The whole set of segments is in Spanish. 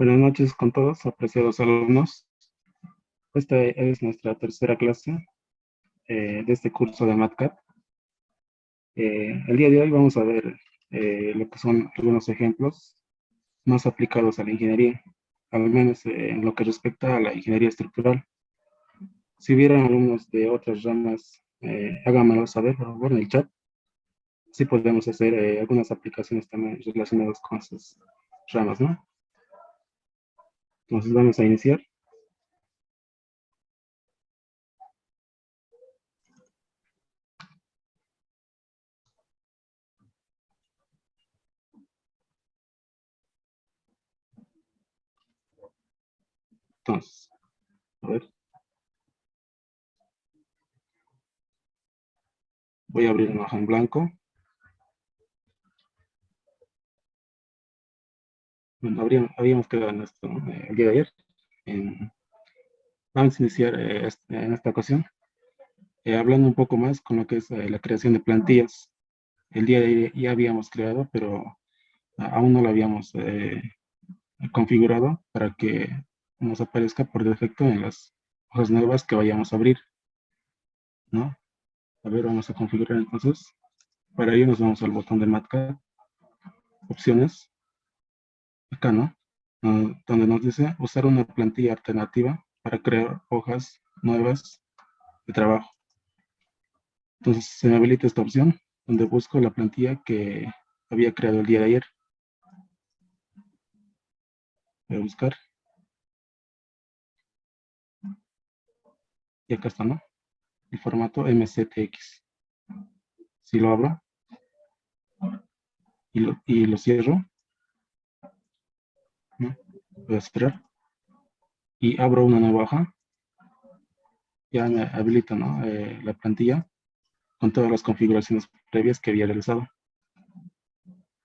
Buenas noches con todos, apreciados alumnos. Esta es nuestra tercera clase de este curso de MATCAD. El día de hoy vamos a ver lo que son algunos ejemplos más aplicados a la ingeniería, al menos en lo que respecta a la ingeniería estructural. Si hubieran alumnos de otras ramas, háganmelo saber, por favor, en el chat. Sí podemos hacer algunas aplicaciones también relacionadas con esas ramas, ¿no? Entonces vamos a iniciar. Entonces, a ver, voy a abrir una hoja en blanco. Bueno, habíamos quedado en esto, ¿no? El día de ayer. En- Vamos a iniciar en esta ocasión hablando un poco más con lo que es la creación de plantillas. El día de ayer ya habíamos creado, pero aún no lo habíamos configurado para que nos aparezca por defecto en las hojas nuevas que vayamos a abrir, ¿no? A ver, vamos a configurar entonces. Para ello nos vamos al botón de MATCAD, opciones, acá, ¿no? Donde nos dice usar una plantilla alternativa para crear hojas nuevas de trabajo. Entonces se me habilita esta opción donde busco la plantilla que había creado el día de ayer. Voy a buscar y acá está, ¿no? El formato MZX. Si lo abro y lo cierro, ¿no? Voy a cerrar y abro una nueva hoja. Ya me habilita, ¿no? La plantilla con todas las configuraciones previas que había realizado.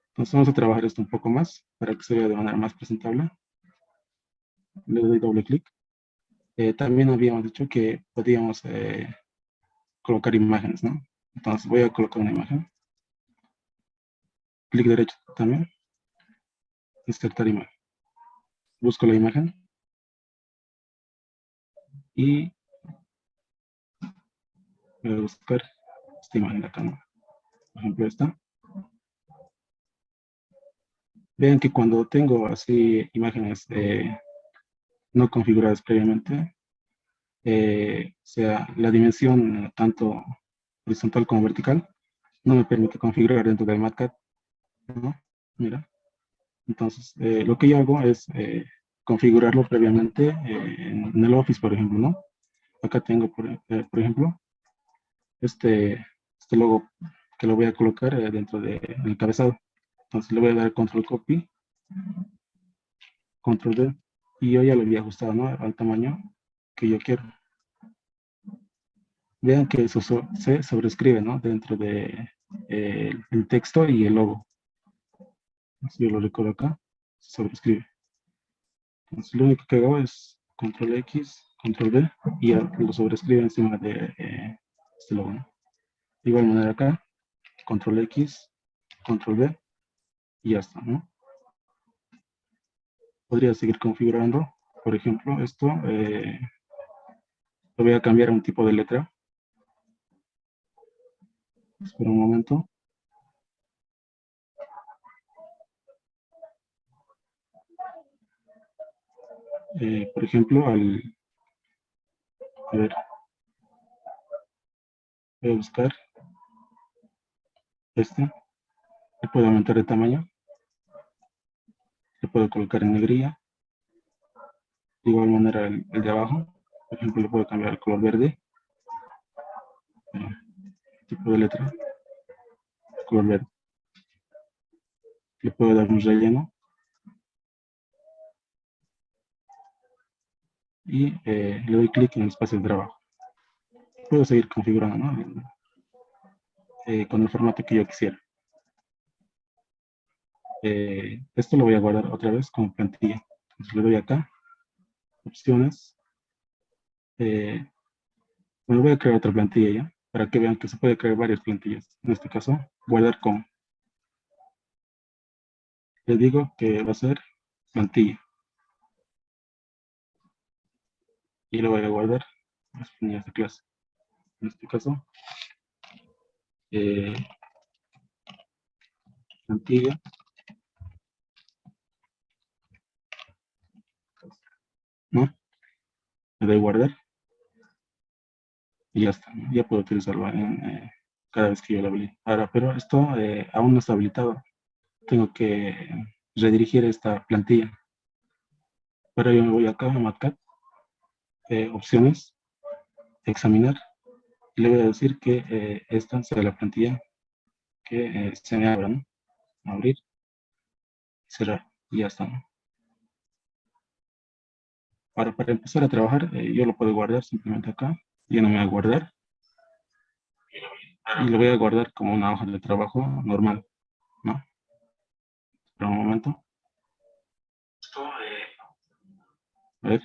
Entonces vamos a trabajar esto un poco más para que se vea de manera más presentable. Le doy doble clic. También habíamos dicho que podíamos colocar imágenes, ¿no? Entonces voy a colocar una imagen. Clic derecho también. Insertar imagen. Busco la imagen y voy a buscar esta imagen de acá, ¿no? Por ejemplo, esta. Vean que cuando tengo así imágenes no configuradas previamente, sea la dimensión tanto horizontal como vertical, no me permite configurar dentro del MATCAD, ¿no? Mira, entonces lo que yo hago es configurarlo previamente en el Office, por ejemplo, ¿no? Acá tengo, por ejemplo, este logo que lo voy a colocar dentro del encabezado. Entonces le voy a dar control copy, control D, y yo ya lo había ajustado, ¿no? Al tamaño que yo quiero. Vean que eso se sobrescribe, ¿no? Dentro de el texto y el logo. Si yo lo recuerdo acá, se sobrescribe. Entonces lo único que hago es control X, control D, y ya lo sobrescribe encima de este logo, ¿no? De igual manera acá, control X, control D, y ya está, ¿no? Podría seguir configurando. Por ejemplo, esto lo voy a cambiar a un tipo de letra. Espera un momento. Por ejemplo, a ver, voy a buscar este. Le puedo aumentar el tamaño. Le puedo colocar en negrilla. De igual manera el de abajo. Por ejemplo, le puedo cambiar el color verde. Eh, tipo de letra. Color verde. Le puedo dar un relleno. Y le doy clic en el espacio de trabajo. Puedo seguir configurando, ¿no? Con el formato que yo quisiera. Esto lo voy a guardar otra vez como plantilla. Entonces le doy acá, opciones. Bueno, voy a crear otra plantilla ya, para que vean que se puede crear varias plantillas. En este caso, guardar como. Le digo que va a ser plantilla. y lo voy a guardar las plantillas de clase. En este caso, eh, plantilla, ¿no? Le doy guardar y ya está, ¿no? Ya puedo utilizarlo cada vez que yo lo habilite. Ahora, pero esto aún no está habilitado. Tengo que redirigir esta plantilla. Para ello me voy acá a Matcat, opciones, examinar, y le voy a decir que esta sea la plantilla que se me abra, ¿no? Abrir, cerrar, y ya está, ¿no? Ahora, para empezar a trabajar, yo lo puedo guardar simplemente acá, yo no me voy a guardar, y lo voy a guardar como una hoja de trabajo normal, ¿no? Por un momento, a ver,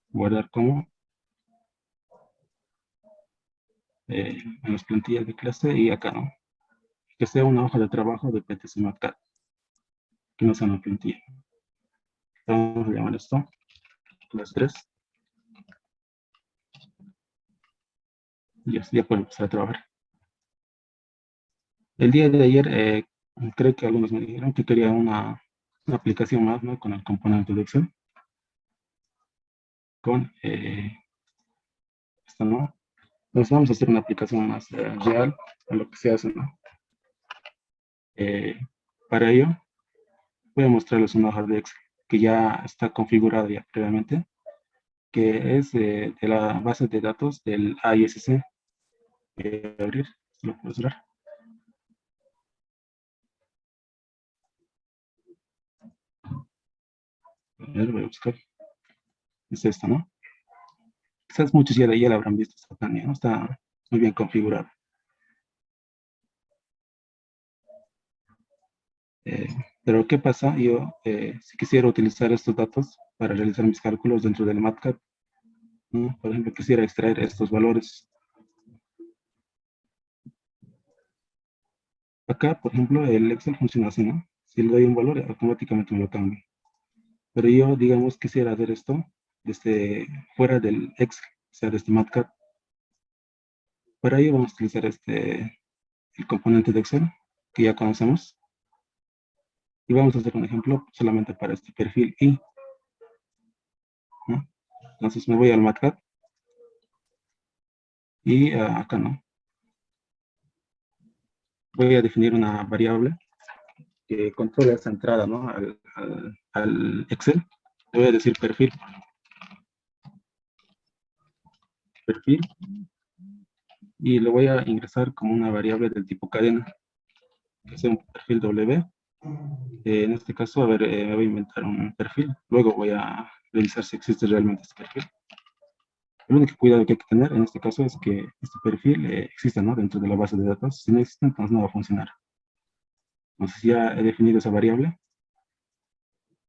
guardar como en las plantillas de clase y acá, ¿no? Que sea una hoja de trabajo de PTC Matcat, que no sea una plantilla. Vamos a llamar esto clase 3, y ya puedo empezar a trabajar. El día de ayer, creo que algunos me dijeron que quería una aplicación más, ¿no? Con el componente de Excel, con esto, ¿no? Entonces vamos a hacer una aplicación más real a lo que se hace, ¿no? Eh, para ello, voy a mostrarles una hoja de Excel que ya está configurada ya previamente, que es de la base de datos del AISC. Abrir, lo puedo cerrar. A ver, voy a buscar. Es esta, ¿no? Quizás muchos ya la habrán visto esta planilla, ¿no? Está muy bien configurada. Eh, pero ¿qué pasa? Yo, si quisiera utilizar estos datos para realizar mis cálculos dentro del MATLAB, ¿no? Por ejemplo, quisiera extraer estos valores. Acá, por ejemplo, el Excel funciona así, ¿no? Si le doy un valor, automáticamente me lo cambia. Pero yo, digamos, quisiera hacer esto desde fuera del Excel, o sea, desde MATLAB. Para ello vamos a utilizar el componente de Excel que ya conocemos. Y vamos a hacer un ejemplo solamente para este perfil I, ¿no? Entonces me voy al MATLAB y acá, ¿no? Voy a definir una variable que controle esa entrada, ¿no? Al Excel. Le voy a decir perfil, y lo voy a ingresar como una variable del tipo cadena, que sea un perfil W. En este caso, a ver, me voy a inventar un perfil. Luego voy a revisar si existe realmente este perfil. El único cuidado que hay que tener en este caso es que este perfil exista, ¿no? Dentro de la base de datos. Si no existe, entonces no va a funcionar. Entonces ya he definido esa variable.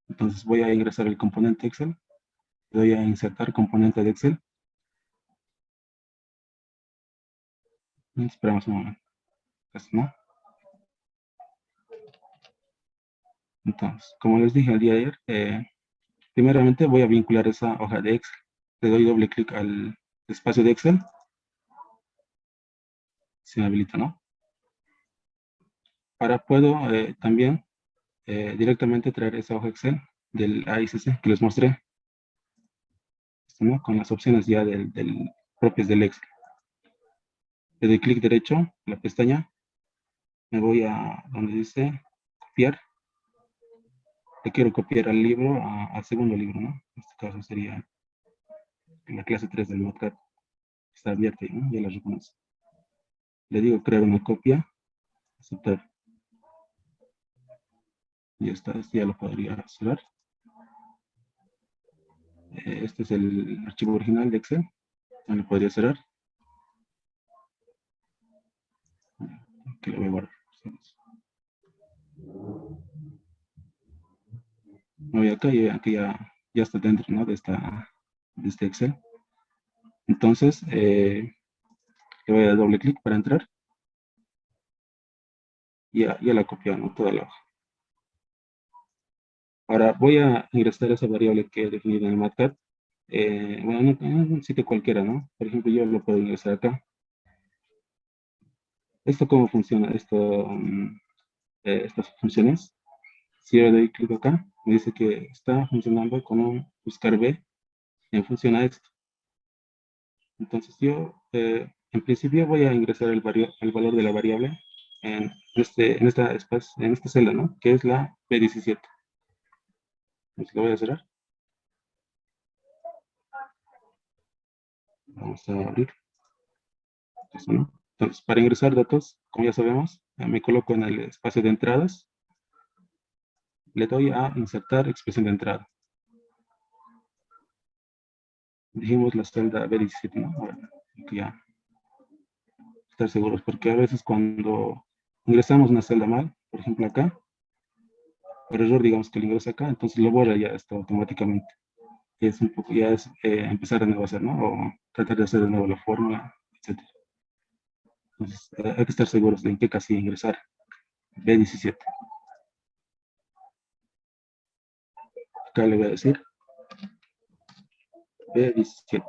Entonces voy a ingresar el componente Excel. Voy a insertar componente de Excel. Esperamos un momento. ¿No? Entonces, como les dije el día de ayer, primeramente voy a vincular esa hoja de Excel. Le doy doble clic al espacio de Excel. Se me habilita, ¿no? Ahora puedo también directamente traer esa hoja Excel del AICC que les mostré, ¿no? Con las opciones ya propias del Excel. Le doy clic derecho, la pestaña, me voy a donde dice copiar. Le quiero copiar al libro, al segundo libro, ¿no? En este caso sería la clase 3 del MATLAB. Está abierta, ¿no? Ya la reconoce. Le digo crear una copia, aceptar. Y está, este ya lo podría cerrar. Este es el archivo original de Excel. Ya lo podría cerrar. Que lo voy a guardar. Me voy acá y aquí ya está dentro, ¿no? De este Excel. Entonces, le voy a dar doble clic para entrar. Y ya la copiamos, ¿no? Toda la hoja. Ahora voy a ingresar esa variable que he definido en el MATLAB, bueno, en un sitio cualquiera, ¿no? Por ejemplo, yo lo puedo ingresar acá. ¿Esto cómo funciona? Estas funciones. Si yo le doy clic acá, me dice que está funcionando con un buscar B en función a esto. Entonces yo, en principio, voy a ingresar el valor de la variable en esta celda, ¿no? Que es la B17. Entonces lo voy a cerrar. Vamos a abrir. Eso, ¿no? Entonces, para ingresar datos, como ya sabemos, me coloco en el espacio de entradas, le doy a insertar expresión de entrada. Dijimos la celda B17, ¿no? Ahora, que ya estar seguros, porque a veces cuando ingresamos una celda mal, por ejemplo acá, por error digamos que lo ingresa acá, entonces lo borra ya esto automáticamente. Y es un poco, ya es empezar de nuevo a hacer, ¿no? O tratar de hacer de nuevo la fórmula, etcétera. Entonces hay que estar seguros de en qué casilla ingresar. B17. Acá le voy a decir B17,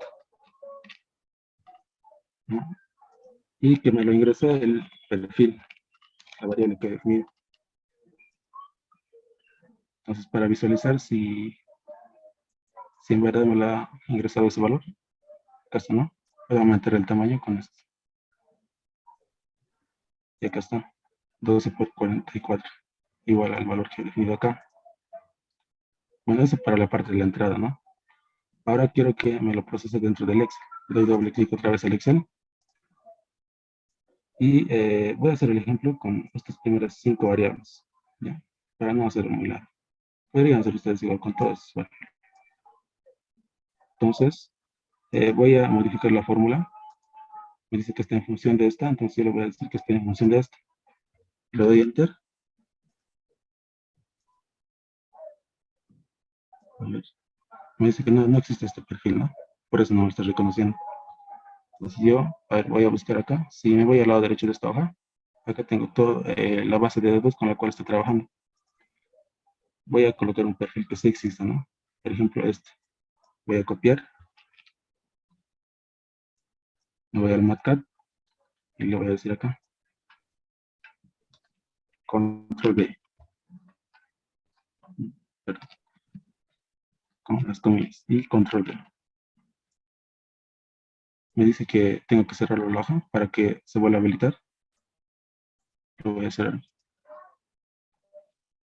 ¿no? Y que me lo ingrese el perfil, la variable que he definido. Entonces, para visualizar si en verdad me lo ha ingresado ese valor, acá ¿no? Puedo aumentar el tamaño con esto. Y acá está, 12 por 44, igual al valor que he definido acá. Bueno, eso para la parte de la entrada, ¿no? Ahora quiero que me lo procese dentro del Excel. Le doy doble clic otra vez al Excel. Y voy a hacer el ejemplo con estas primeras 5 variables, ¿ya? Para no hacerlo muy largo. Podrían hacer ustedes igual con todas. Bueno, entonces, voy a modificar la fórmula. Me dice que está en función de esta, entonces yo le voy a decir que está en función de esta. Le doy Enter. A ver, me dice que no existe este perfil, ¿no? Por eso no lo está reconociendo. Entonces yo, a ver, voy a buscar acá. Si me voy al lado derecho de esta hoja, acá tengo toda la base de datos con la cual estoy trabajando. Voy a colocar un perfil que sí exista, ¿no? Por ejemplo, este. Voy a copiar, me voy al MATLAB y le voy a decir acá, control B, perdón, con las comillas, y control B. Me dice que tengo que cerrar la hoja para que se vuelva a habilitar. Lo voy a cerrar.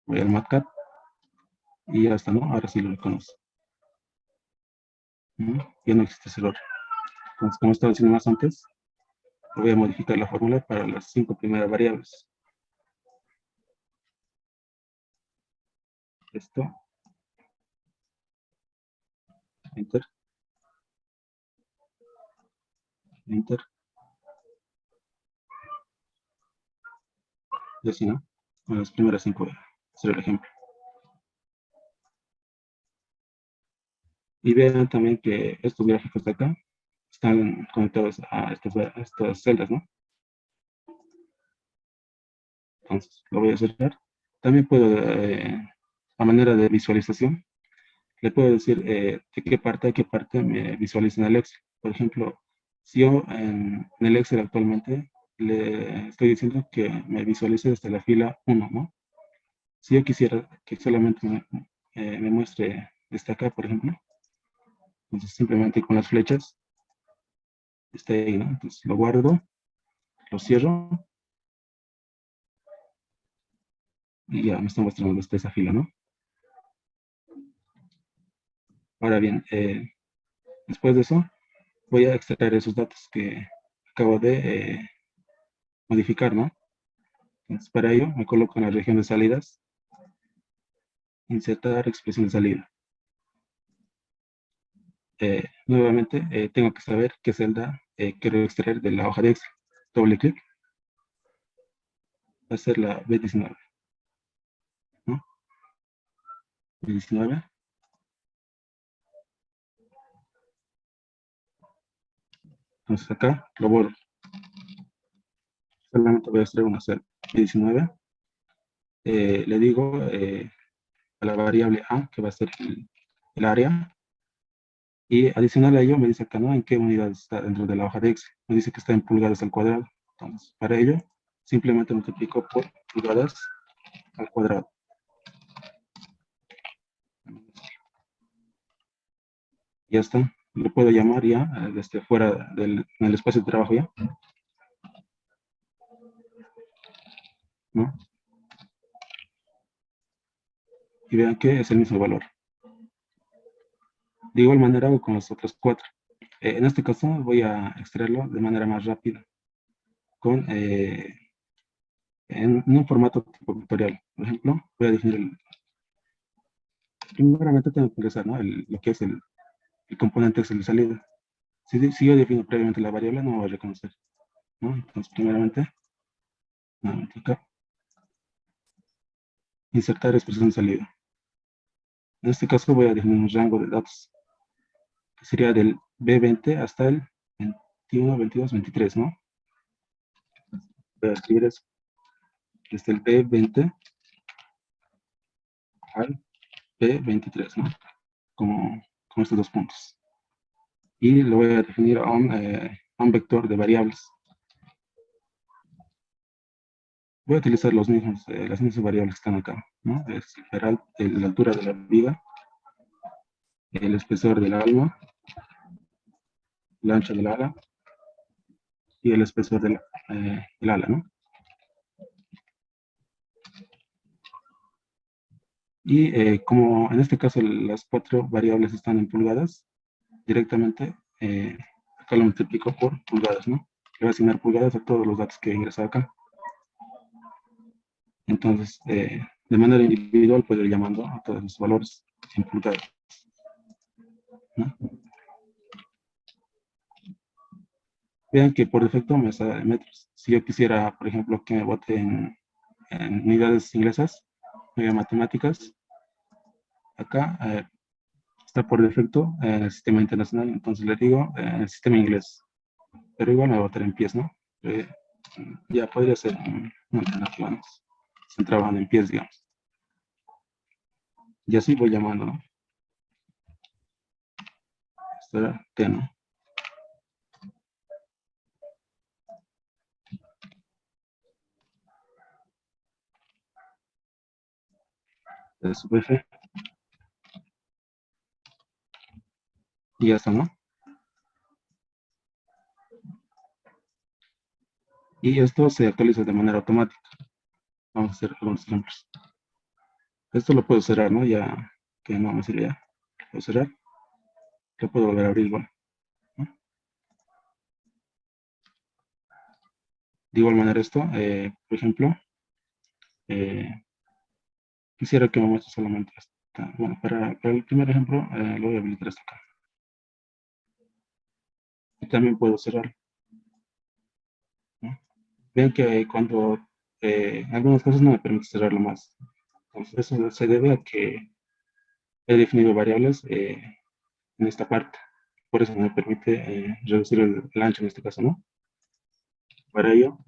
Voy al MATLAB y ya está, ¿no? Ahora sí lo reconoce. Ya no existe ese error. Entonces, como estaba diciendo más antes, voy a modificar la fórmula para las 5 primeras variables. Esto, enter, enter, y así, ¿no? En las primeras 5 voy a hacer el ejemplo. Y vean también que estos gráficos de acá están conectados a estas celdas, ¿no? Entonces, lo voy a cerrar. También puedo, a manera de visualización, le puedo decir de qué parte a qué parte me visualiza en el Excel. Por ejemplo, si yo en el Excel actualmente le estoy diciendo que me visualice desde la fila 1, ¿no? Si yo quisiera que solamente me muestre desde acá, por ejemplo, entonces simplemente con las flechas está ahí, ¿no? Entonces lo guardo, lo cierro y ya me está mostrando desde esa fila, ¿no? Ahora bien, después de eso, voy a extraer esos datos que acabo de modificar, ¿no? Entonces, para ello, me coloco en la región de salidas, insertar expresión de salida. Nuevamente, tengo que saber qué celda quiero extraer de la hoja de Excel. Doble clic, va a ser la B19, ¿no? B19. Entonces acá lo borro. Solamente voy a extraer una celda. B19. Le digo a la variable A, que va a ser el área, y adicional a ello me dice acá, ¿no? En qué unidad está dentro de la hoja de Excel. Me dice que está en pulgadas al cuadrado. Entonces, para ello, simplemente multiplico por pulgadas al cuadrado. Ya está. Lo puedo llamar ya desde fuera en el espacio de trabajo ya, ¿no? Y vean que es el mismo valor. De igual manera hago con los otros cuatro. En este caso voy a extraerlo de manera más rápida, en un formato tipo vectorial. Por ejemplo, voy a definir primeramente tengo que ingresar, ¿no? Lo que es el componente Excel de salida. Si yo defino previamente la variable, no me va a reconocer, ¿no? Entonces, primeramente, nuevamente acá, insertar expresión de salida. En este caso voy a definir un rango de datos, que sería del B20 hasta el 21, 22, 23, ¿no? Voy a escribir eso, desde el B20 al B23, ¿no? Como estos dos puntos. Y lo voy a definir a un vector de variables. Voy a utilizar las mismas variables que están acá, ¿no? Es la altura de la viga, el espesor del alma, el ancho del ala y el espesor del ala, ¿no? Y como en este caso las cuatro variables están en pulgadas, directamente acá lo multiplico por pulgadas, ¿no? Le voy a asignar pulgadas a todos los datos que he ingresado acá. Entonces, de manera individual puedo ir llamando a todos los valores en pulgadas, ¿no? Vean que por defecto me sale de metros. Si yo quisiera, por ejemplo, que me bote en unidades inglesas, matemáticas, acá está por defecto en el sistema internacional, entonces le digo en el sistema inglés, pero igual me va a botar en pies, ¿no? Eh, ya podría ser una alternativa, ¿no? Se trabajan en pies, digamos. Y así voy llamando, ¿no? Esto era T, ¿no? Es sub F, y ya está, ¿no? Y esto se actualiza de manera automática. Vamos a hacer algunos ejemplos. Esto lo puedo cerrar, ¿no? Ya que no me sirve ya. Lo puedo cerrar. Lo puedo volver a abrir igual, ¿no? De igual manera esto, por ejemplo, eh, quisiera que me muestre solamente esta. Bueno, para el primer ejemplo, lo voy a habilitar esto acá. Y también puedo cerrar, ¿no? Ven que cuando algunas cosas no me permite cerrarlo más. Entonces, eso se debe a que he definido variables en esta parte. Por eso me permite reducir el ancho en este caso, ¿no? Para ello,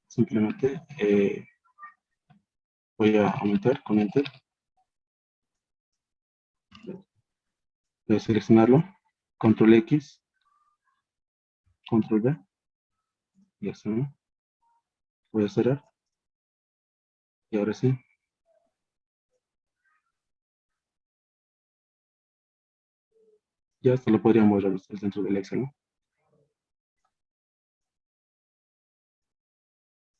simplemente voy a aumentar con Enter, voy a seleccionarlo, Control X, Control V, y así, ¿no? Voy a cerrar, y ahora sí, ya esto lo podríamos ver ustedes dentro del Excel, ¿no?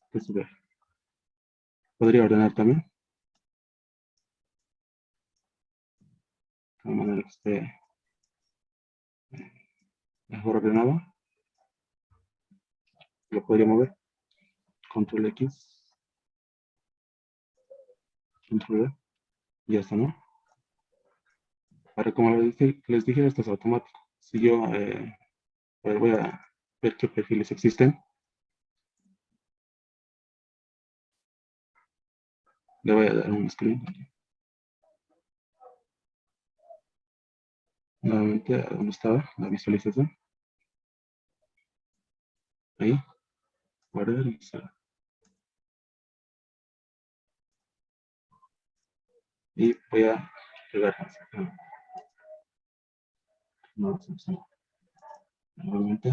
Entonces, ve, podría ordenar también, de manera que esté mejor ordenado, lo podría mover, Control X, Control V, y ya está, ¿no? Ahora, como les dije, esto es automático. Si yo voy a ver qué perfiles existen, le voy a dar un screen nuevamente a donde estaba la visualización. Ahí, guardar y cerrar. y voy a pegar nuevamente.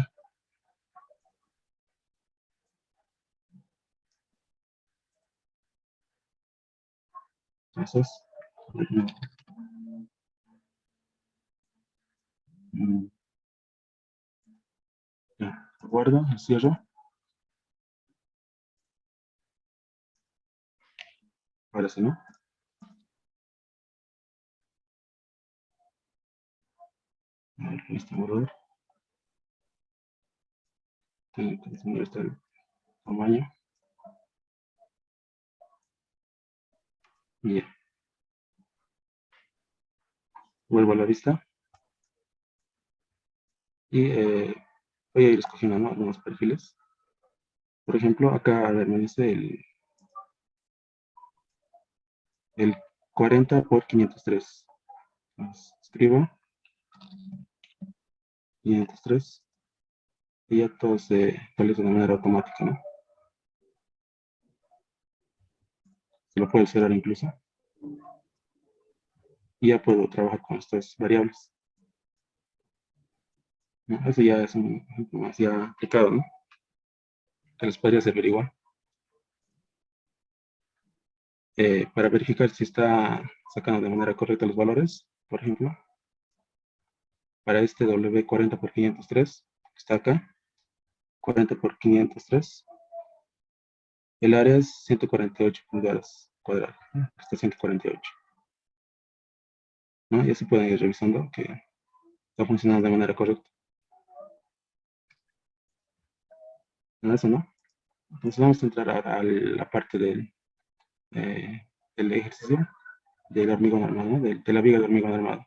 Entonces, mm, ya, guardo, cierro. Ahora sí, ¿no? A ver, este borrador. Tengo que definir este tamaño. Bien. Vuelvo a la vista y voy a ir escogiendo, ¿no?, algunos perfiles. Por ejemplo, acá, a ver, me dice el 40 por 503. Entonces, escribo 503 y ya todo se actualiza de manera automática, ¿no? Se lo puedo cerrar incluso y ya puedo trabajar con estas variables, ¿no? Eso ya es un ejemplo más ya aplicado, ¿no? Que les podría servir igual. Para verificar si está sacando de manera correcta los valores, por ejemplo, para este W40 por 503, que está acá, 40 por 503, el área es 148 pulgadas cuadradas, ¿no? Está 148, ¿no? Y así pueden ir revisando que está funcionando de manera correcta. ¿No? Eso, ¿no? Entonces vamos a entrar a la parte eh, del ejercicio del hormigón armado, ¿no? De la viga de hormigón armado.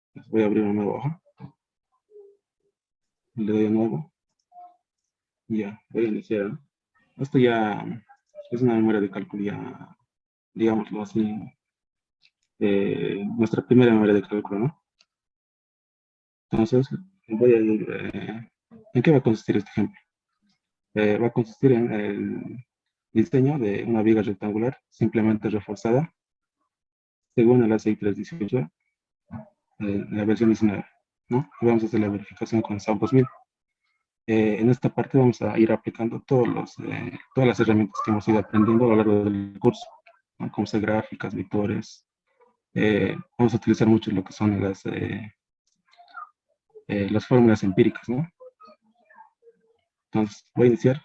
Entonces voy a abrir una nueva hoja, le doy a nuevo y ya, voy a iniciar, ¿no? Esto ya es una memoria de cálculo, ya, digámoslo así, nuestra primera memoria de cálculo, ¿no? Entonces, voy a ir, ¿en qué va a consistir este ejemplo? Va a consistir en el diseño de una viga rectangular simplemente reforzada según el ASI 318, la versión 19, ¿no? Y vamos a hacer la verificación con SAP 2000. En esta parte vamos a ir aplicando todas las herramientas que hemos ido aprendiendo a lo largo del curso, ¿no? Como ser gráficas, vectores. Vamos a utilizar mucho lo que son las fórmulas empíricas, ¿no? Entonces, voy a iniciar.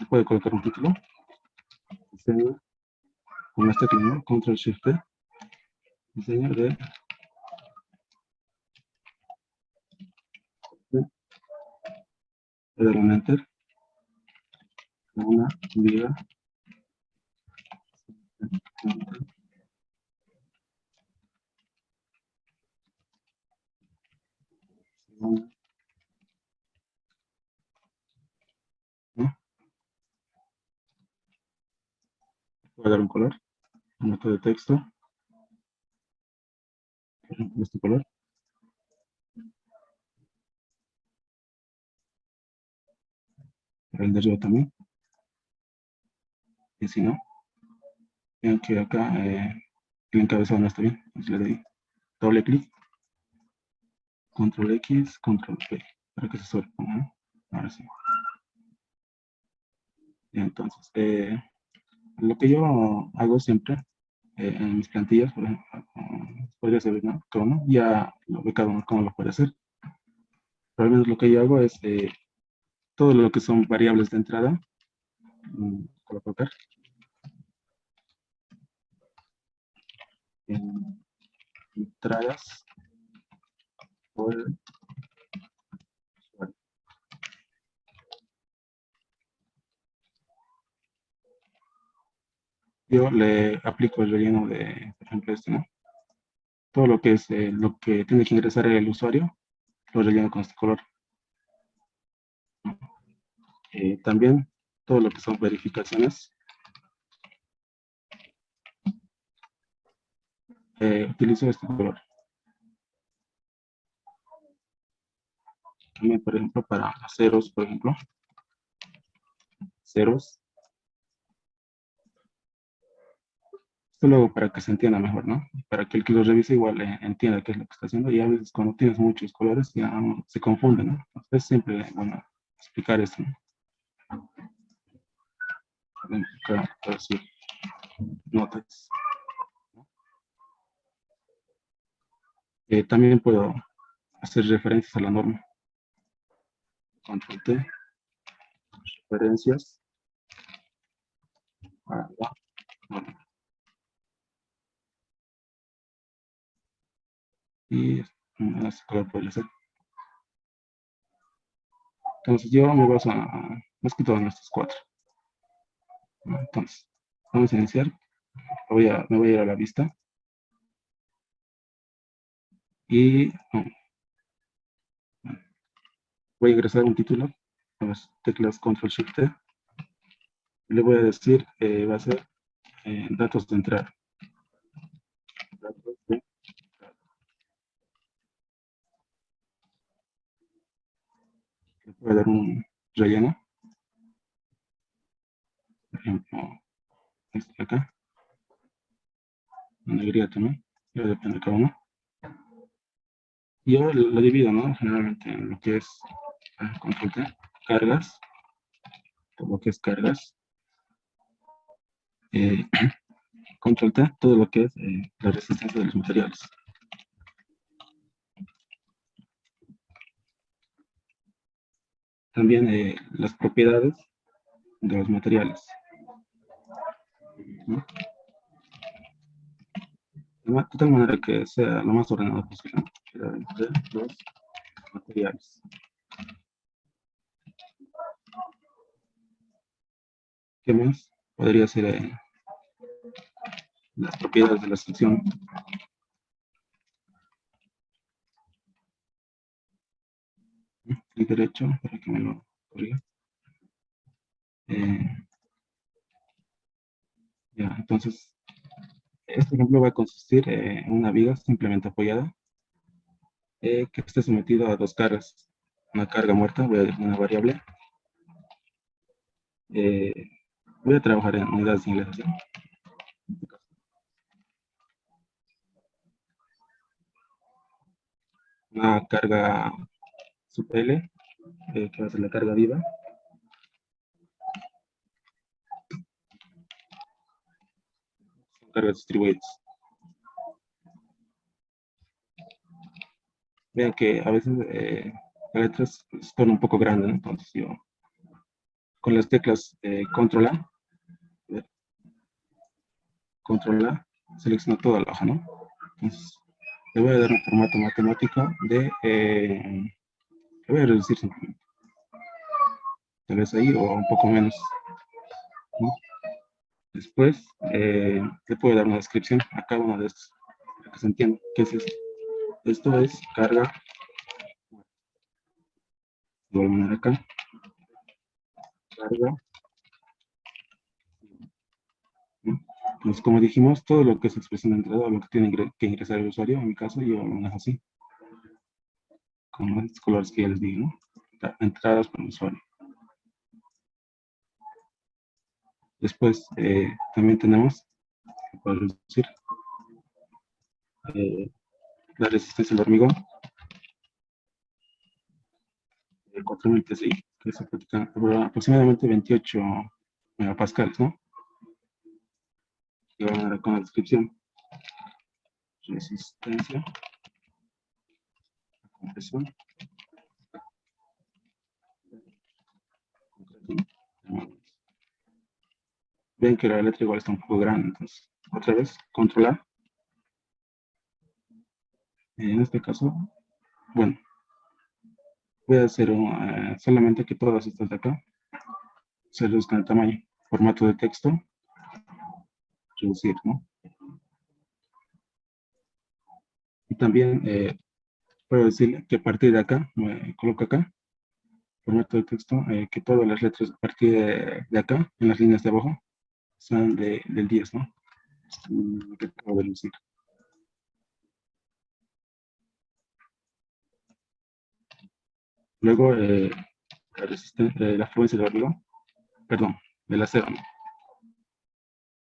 Puedo colocar un título. Diseño con este teclado, Control Shift T. Diseño de dar un enter. Una viga. ¿No? Voy a dar un color. Un método de texto. Por ejemplo, este color. El de arriba también. Y si no, vean que acá el encabezado no está bien. Entonces le doy doble clic, control X, control P, para que se sobreponga, ¿no? Ahora sí. Y entonces, lo que yo hago siempre en mis plantillas, por ejemplo, podría ser, ¿no?, Chrome, ya lo ve cada uno cómo lo puede hacer. Pero al menos lo que yo hago es todo lo que son variables de entrada, colocar en entradas por el usuario. Yo le aplico el relleno de, por ejemplo, este, ¿no? Todo lo que es lo que tiene que ingresar el usuario, lo relleno con este color. También todo lo que son verificaciones, utilizo este color. También, por ejemplo, para ceros, por ejemplo, ceros, Esto luego para que se entienda mejor, ¿no? Para que el que lo revise igual entienda qué es lo que está haciendo. Y a veces cuando tienes muchos colores ya se confunden, ¿no? Entonces siempre, bueno, explicar esto, ¿no? Acá, para decir notas. También puedo hacer referencias a la norma. Control T, referencias. Ah, ya. Bueno, y este color podría ser. Entonces yo me baso más que todo en estos cuatro. ¿No? Entonces, vamos a iniciar. Me voy a ir a la vista y voy a ingresar un título con las teclas Control Shift T. Le voy a decir, va a ser datos de entrada. Datos de, le voy a dar un relleno, por ejemplo, este de acá, una negrita también, ya depende de cada uno. Y ahora lo divido, ¿no? Generalmente en lo que es Control T, cargas, todo lo que es cargas, eh, Control T, todo lo que es la resistencia de los materiales. También las propiedades de los materiales, ¿no? De tal manera que sea lo más ordenado posible, ¿no? De los materiales. ¿Qué más? Podría ser las propiedades de la sección. Clic derecho para que me lo corrija. Eh, ya, entonces, este ejemplo va a consistir en una viga simplemente apoyada que esté sometido a dos cargas. Una carga muerta, voy a definir una variable. Eh, voy a trabajar en unidades de ingresos, ¿sí? Una carga sub L, que va a ser la carga viva. Son cargas distribuidas. Vean que a veces la letra se torna un poco grande, ¿no? Entonces yo con las teclas control A, control A, selecciono toda la hoja, ¿no? Entonces le voy a dar un formato matemático de, le voy a reducir simplemente, tal vez ahí o un poco menos, ¿no? Después le puedo dar una descripción a cada uno de estos, para que se entienda qué es esto. Esto es carga, de igual manera acá, carga, ¿no? Entonces, como dijimos, todo lo que es expresión de entrada, lo que tiene que ingresar el usuario, en mi caso yo lo manejo así, con estos colores que ya les digo, ¿no? Entradas por el usuario. Después también tenemos, para reducir, eh, la resistencia al hormigón, 4000 TSI, que es aproximadamente 28 megapascales, ¿no? Y van a ver con la descripción. Resistencia, compresión, ven que la letra igual está un poco grande, entonces, otra vez, controlar. En este caso, bueno, voy a hacer solamente que todas estas de acá se reduzcan el tamaño. Formato de texto, reducir, ¿no? Y también puedo decirle que a partir de acá, me coloco acá, formato de texto, que todas las letras a partir de acá, en las líneas de abajo, sean del 10, ¿no? Que acabo de decir. Luego, la frecuencia del hormigón, perdón, del acero, ¿no?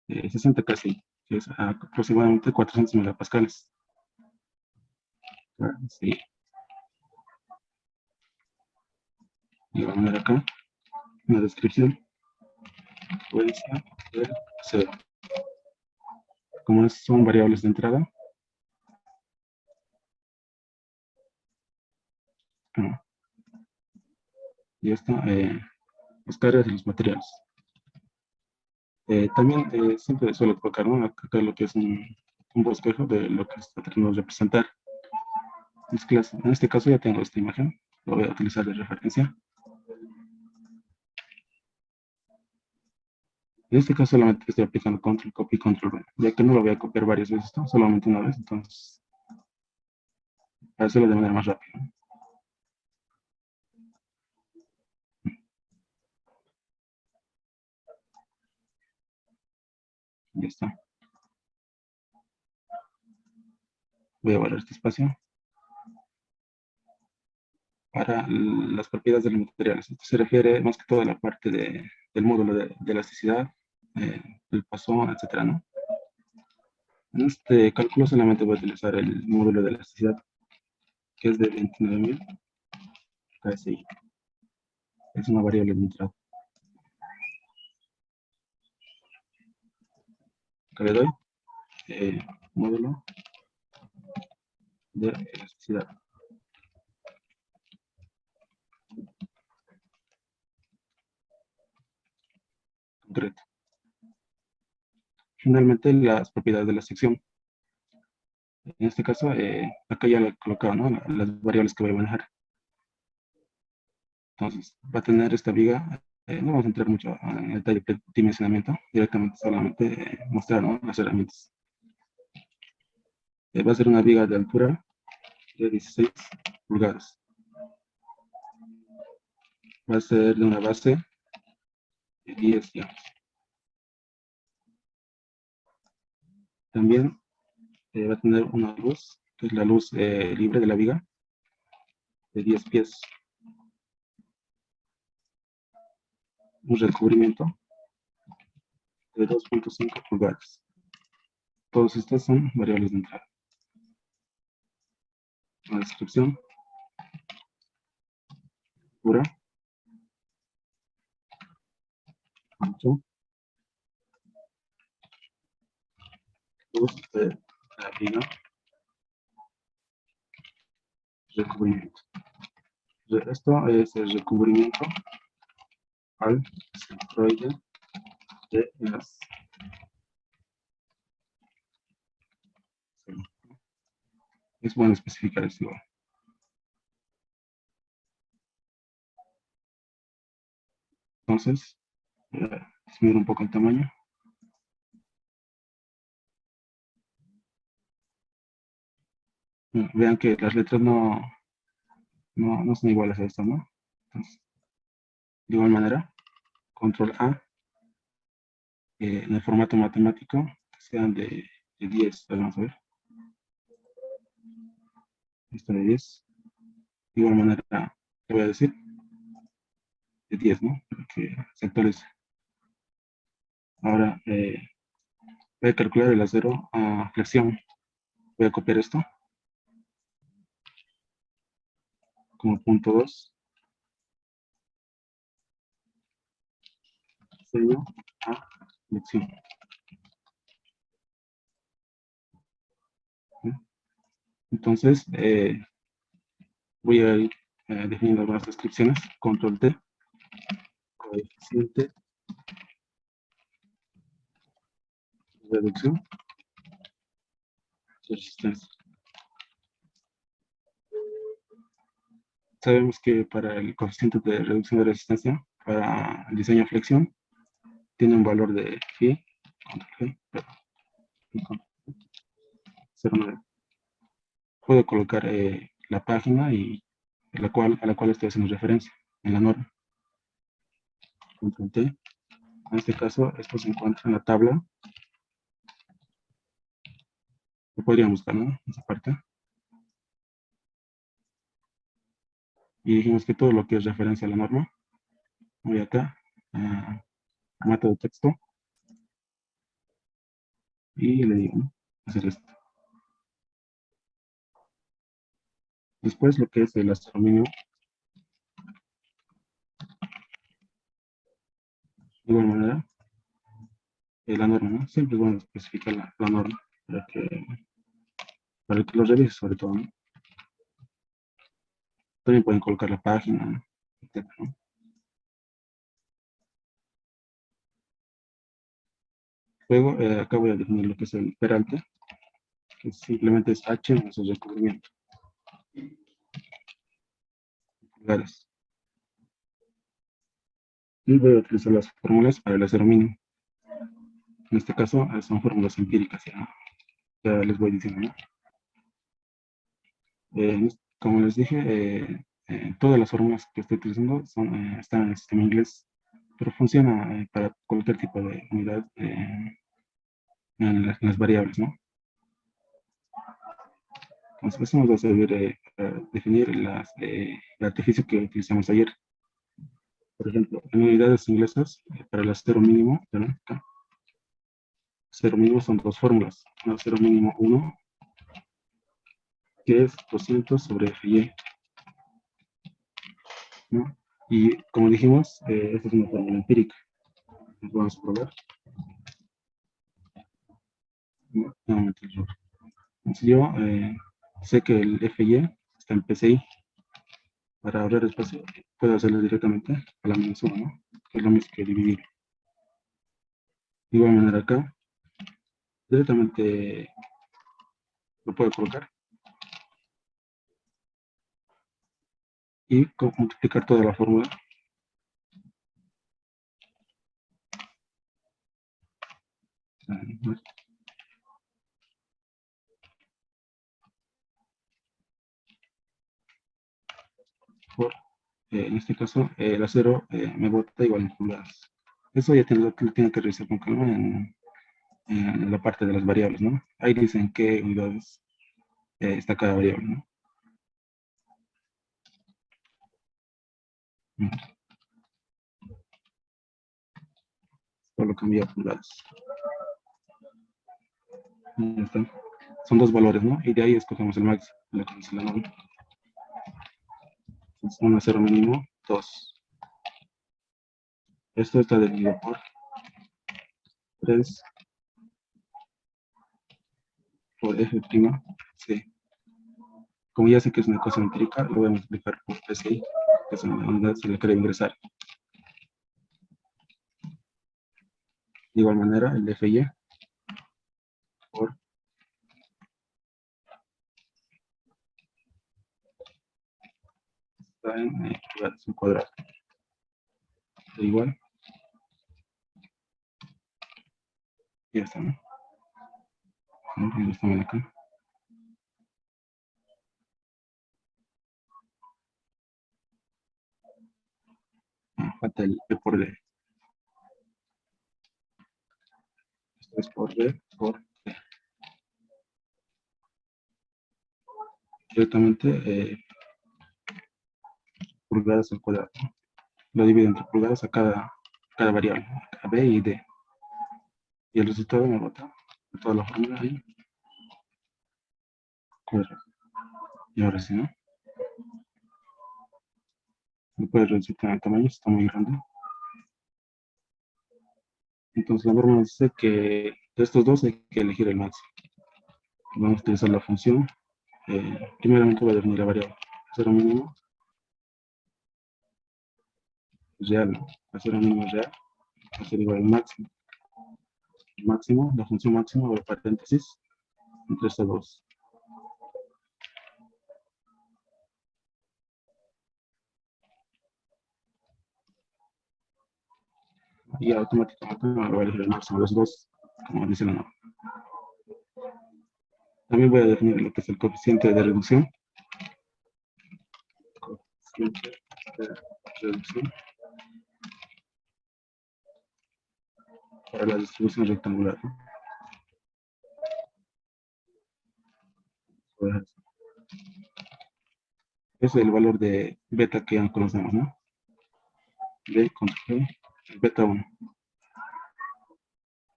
60 casi. que es aproximadamente 400 megapascales. Sí, y vamos a ver acá una descripción. Frecuencia del cero. Como son variables de entrada, y esto, las cargas y los materiales. También siempre suelo colocar, ¿no? Acá lo que es un bosquejo de lo que está tratando de representar. En este caso ya tengo esta imagen, lo voy a utilizar de referencia. En este caso solamente estoy aplicando control copy, control V, ya que no lo voy a copiar varias veces, ¿no? Solamente una vez, entonces, para hacerlo de manera más rápida. Ya está. Voy a borrar este espacio para las propiedades de los materiales. Esto se refiere más que todo a la parte del módulo de elasticidad, el pasón, etcétera, ¿no? En este cálculo solamente voy a utilizar el módulo de elasticidad, que es de 29.000 KSI. Es una variable de entrada. Acá le doy módulo de elasticidad. Concreto. Finalmente, las propiedades de la sección. En este caso, acá ya le he colocado, ¿no? Las variables que voy a manejar. Entonces, va a tener esta viga, no vamos a entrar mucho en el detalle de dimensionamiento, directamente solamente mostrar, ¿no? Las herramientas. Va a ser una viga de altura de 16 pulgadas. Va a ser de una base de 10, digamos. También va a tener una luz, que es la luz libre de la viga, de 10 pies. Un recubrimiento de 2.5 pulgadas. Todos estos son variables de entrada. La descripción pura, ancho, luz de la viga, recubrimiento. Esto es el recubrimiento al centroide de las. Es bueno especificar esto. Entonces, voy a disminuir un poco el tamaño. Vean que las letras no son iguales a estas, ¿no? Entonces, de igual manera, control A, en el formato matemático, que sean de 10, vamos a ver. Esto de 10. De igual manera, te voy a decir, de 10, ¿no? Para que se actualice. Ahora, voy a calcular el acero a flexión. Voy a copiar esto como punto 2. Diseño a flexión. ¿Sí? Entonces, voy a ir definiendo algunas descripciones. Control T, coeficiente, reducción, resistencia. Sabemos que para el coeficiente de reducción de resistencia, para el diseño de flexión, tiene un valor de phi, control G, perdón, 0,9. Puedo colocar la página a la cual estoy haciendo referencia en la norma. Control T. En este caso, esto se encuentra en la tabla. Lo podríamos buscar, ¿no? Esa parte. Y dijimos que todo lo que es referencia a la norma, voy acá, formato de texto, y le digo, ¿no? Hacer esto. Después lo que es el aluminio, de igual manera, la norma, ¿no? Siempre es bueno especificar la norma para que lo revise sobre todo, ¿no? También pueden colocar la página, etcétera, ¿no? Luego, acá voy a definir lo que es el peralte, que simplemente es H en su recubrimiento, pulgadas. Y voy a utilizar las fórmulas para el acero mínimo. En este caso, son fórmulas empíricas, ya les voy diciendo, ¿no? Como les dije, todas las fórmulas que estoy utilizando están en el sistema inglés, pero funciona para cualquier tipo de unidad en las variables, ¿no? Entonces, eso nos va a servir para definir el artificio que utilizamos ayer. Por ejemplo, en unidades inglesas, para el acero mínimo, ¿verdad? Acá, acero mínimo son dos fórmulas. Un acero mínimo 1, que es 200 sobre FY, ¿no? Y como dijimos, esta es una fórmula empírica. Vamos a probar. Nuevamente el error. Entonces yo sé que el FY está en PCI. Para ahorrar espacio, puedo hacerlo directamente a la menos 1, ¿no? Que es lo mismo que dividir. De igual manera acá, directamente lo puedo colocar y multiplicar toda la fórmula por, en este caso, el acero me bota igual en pulgadas. Eso ya lo tiene que revisar con calma en la parte de las variables, ¿no? Ahí dicen qué unidades está cada variable, ¿no? Solo cambia a pulgadas. Ya está. Son dos valores, ¿no? Y de ahí escogemos el máximo, lo que dice la norma. Entonces, un acero mínimo, 2. Esto está dividido por 3 por F', C. Como ya sé que es una cosa empírica, lo voy a multiplicar por PCI, que es una unidad si le quiero ingresar. De igual manera, el FY por está en pulgadas al cuadrado. Da igual, y ya está, ¿no? ¿Dónde está acá? Falta el E por D. Esto es por D por D. Directamente pulgadas al cuadrado. Lo divido entre pulgadas a cada variable, a B y D. Y el resultado me bota toda la fórmula ahí. Cuadrado. Y ahora sí, ¿no? No puede reducir el tamaño, está muy grande. Entonces la norma dice que de estos dos hay que elegir el máximo. Vamos a utilizar la función. Primeramente voy a definir la variable. Cero mínimo real, ¿no? Cero mínimo real va a ser igual al máximo. El máximo, la función máxima, abre paréntesis, entre estos dos. Y automáticamente me va a elegir el máximo, los dos, como dice la norma. También voy a definir lo que es el coeficiente de reducción. Coeficiente de reducción para la distribución rectangular, ¿no? Es el valor de beta que ya conocemos, ¿no? B contra G, beta 1.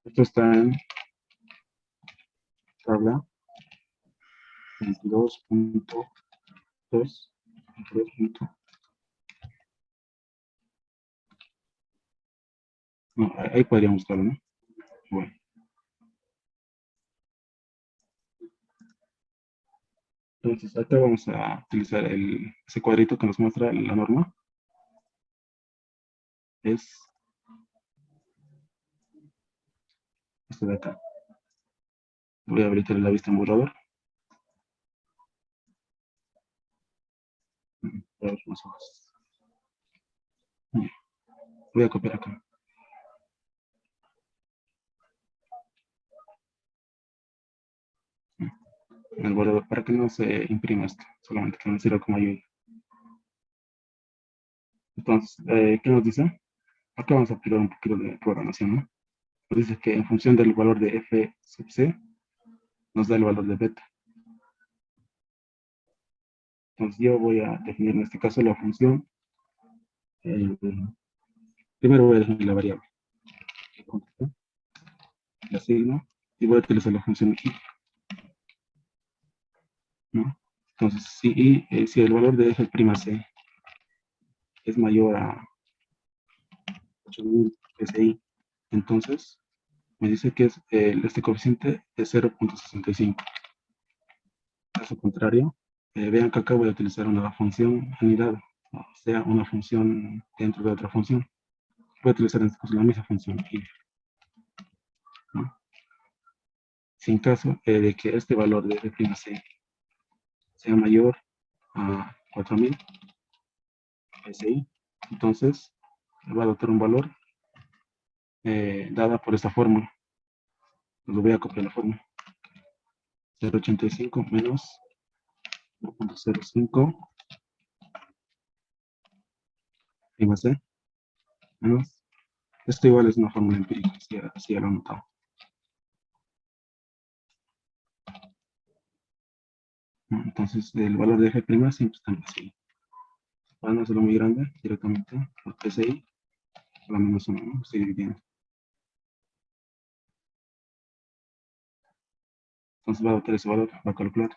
Esto está en tabla 22.2. No, ahí podríamos buscarlo, ¿no? Bueno, entonces acá vamos a utilizar ese cuadrito que nos muestra la norma. Es este de acá. Voy a habilitar la vista en borrador. Para ver más hojas. Voy a copiar acá. En el borrador para que no se imprima esto. Solamente que me sirva como ayuda. Entonces, ¿qué nos dice? Acá vamos a aplicar un poquito de programación, ¿no? Nos dice que en función del valor de f sub c, nos da el valor de beta. Entonces yo voy a definir en este caso la función. eh, Primero voy a definir la variable. La asigno y voy a utilizar la función i, ¿no? Entonces, si el valor de f' c es mayor a 8000 psi, entonces me dice que es este coeficiente de 0.65. Caso contrario, vean que acá voy a utilizar una función unidad, o sea, una función dentro de otra función. Voy a utilizar en este caso la misma función if, ¿no? Si en caso de que este valor de f' sea mayor a 4000 psi, entonces va a adoptar un valor dada por esta fórmula. Lo voy a copiar la fórmula. 0.85 menos 1.05 prima c menos. Esto igual es una fórmula empírica, así ya lo he notado. Entonces, el valor de f' siempre está en PCI. Para no hacerlo muy grande, directamente por PCI, por la menos 1, ¿no? Estoy dividiendo. Entonces va a adoptar ese valor, va a calcular.